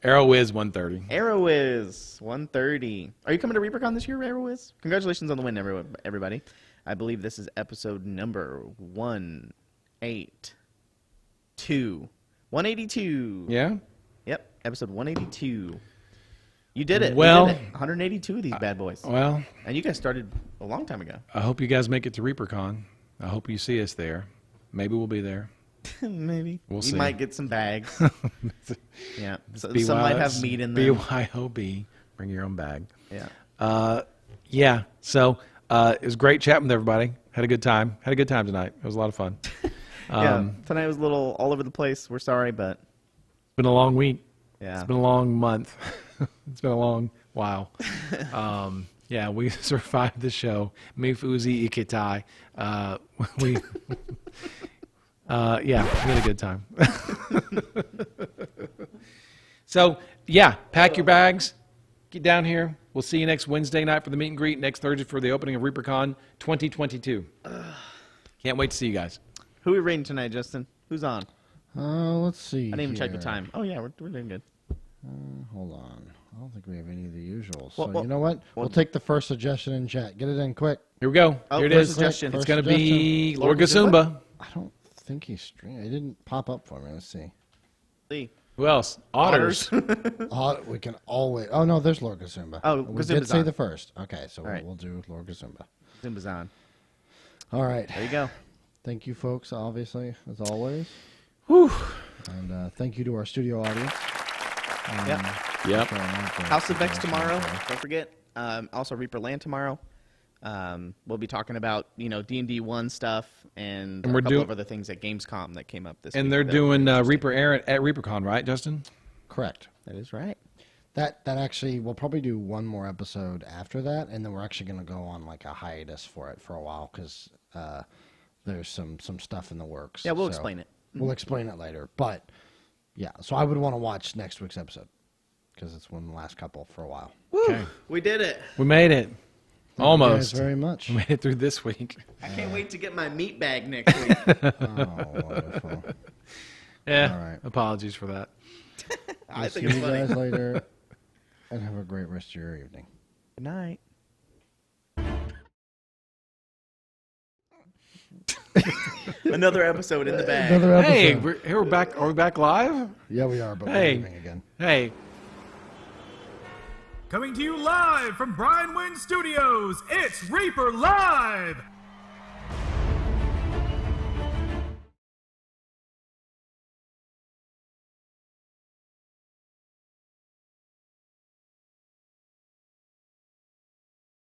[SPEAKER 4] Arrowiz 130.
[SPEAKER 3] Arrowiz 130. Are you coming to ReaperCon this year, Arrowiz? Congratulations on the win, everybody. I believe this is episode number 182. 182.
[SPEAKER 4] Yeah?
[SPEAKER 3] Yep, episode 182. You did it.
[SPEAKER 4] Well,
[SPEAKER 3] did it. 182 of these bad boys.
[SPEAKER 4] Well.
[SPEAKER 3] And you guys started a long time ago.
[SPEAKER 4] I hope you guys make it to ReaperCon. I hope you see us there. Maybe we'll be there.
[SPEAKER 3] Maybe.
[SPEAKER 4] We'll see.
[SPEAKER 3] You might get some bags. Yeah. So,
[SPEAKER 4] BY,
[SPEAKER 3] some might have meat in them.
[SPEAKER 4] BYOB. Bring your own bag.
[SPEAKER 3] Yeah.
[SPEAKER 4] Yeah. So it was great chatting with everybody. Had a good time. Had a good time tonight. It was a lot of fun.
[SPEAKER 3] Yeah, tonight was a little all over the place. We're sorry, but
[SPEAKER 4] It's been a long week.
[SPEAKER 3] yeah.
[SPEAKER 4] It's been a long month. It's been a long while. Yeah, we survived the show. Mifuzi Ikitai. We yeah, we had a good time. So, yeah, pack your bags. Get down here. We'll see you next Wednesday night for the meet and greet. Next Thursday for the opening of ReaperCon 2022. Can't wait to see you guys.
[SPEAKER 3] Who are we rating tonight, Justin? Who's on?
[SPEAKER 2] Let's see.
[SPEAKER 3] I didn't even check the
[SPEAKER 2] here.
[SPEAKER 3] time. Oh, yeah, we're doing good.
[SPEAKER 2] Hold on. I don't think we have any of the usuals.
[SPEAKER 3] Well,
[SPEAKER 2] So you know what? We'll take the first suggestion in chat. Get it in quick.
[SPEAKER 4] Here we go.
[SPEAKER 3] Oh,
[SPEAKER 4] Here it
[SPEAKER 3] first
[SPEAKER 4] is.
[SPEAKER 3] suggestion.
[SPEAKER 4] It's
[SPEAKER 2] First
[SPEAKER 4] going to be
[SPEAKER 3] Lord
[SPEAKER 4] Lord Gasumba.
[SPEAKER 2] I don't think he's streaming. It didn't pop up for me. Let's see.
[SPEAKER 3] Lee.
[SPEAKER 4] Who else? Otters.
[SPEAKER 2] We can always. Oh no, there's Lord Gasumba.
[SPEAKER 3] Oh,
[SPEAKER 2] we
[SPEAKER 3] Gazumba's
[SPEAKER 2] did say
[SPEAKER 3] on.
[SPEAKER 2] the first. Okay, so
[SPEAKER 3] right.
[SPEAKER 2] we'll do Lord Gasumba.
[SPEAKER 3] Zumba's on.
[SPEAKER 2] All right.
[SPEAKER 3] There you go.
[SPEAKER 2] Thank you, folks. Obviously, as always.
[SPEAKER 4] Whew.
[SPEAKER 2] And thank you to our studio audience.
[SPEAKER 4] Yep.
[SPEAKER 3] House of Vex tomorrow. Don't forget. Also Reaper Land tomorrow. We'll be talking about D&D 1 stuff and
[SPEAKER 4] we're
[SPEAKER 3] a couple
[SPEAKER 4] doing-
[SPEAKER 3] of other things at Gamescom that came up this week.
[SPEAKER 4] And they're
[SPEAKER 3] that
[SPEAKER 4] doing
[SPEAKER 3] were interesting.
[SPEAKER 4] Reaper Air at ReaperCon, right, Justin?
[SPEAKER 2] Correct.
[SPEAKER 3] That is right.
[SPEAKER 2] That actually, we'll probably do one more episode after that, and then we're actually going to go on like a hiatus for it for a while because there's some stuff in the works.
[SPEAKER 3] Yeah, we'll
[SPEAKER 2] So
[SPEAKER 3] explain it.
[SPEAKER 2] We'll explain it later, but yeah. So I would want to watch next week's episode because it's one of the last couple for a while.
[SPEAKER 3] Woo!
[SPEAKER 4] Okay.
[SPEAKER 3] We did it.
[SPEAKER 4] We made it.
[SPEAKER 2] Thank you
[SPEAKER 4] Almost.
[SPEAKER 2] guys very much.
[SPEAKER 4] We made it through this week.
[SPEAKER 3] I can't wait to get my meat bag next week.
[SPEAKER 2] Oh, wonderful.
[SPEAKER 4] Yeah.
[SPEAKER 2] All right.
[SPEAKER 4] Apologies for that.
[SPEAKER 3] I
[SPEAKER 2] We'll
[SPEAKER 3] think
[SPEAKER 2] see
[SPEAKER 3] it's
[SPEAKER 2] you
[SPEAKER 3] funny.
[SPEAKER 2] guys later, and have a great rest of your evening.
[SPEAKER 3] Good night. Another episode in the bag.
[SPEAKER 2] Another episode.
[SPEAKER 4] Hey, we're back. Are we back live?
[SPEAKER 2] Yeah, we are, but
[SPEAKER 4] Hey.
[SPEAKER 2] we're leaving again.
[SPEAKER 4] Hey.
[SPEAKER 1] Coming to you live from Brian Wynn Studios, it's Reaper Live!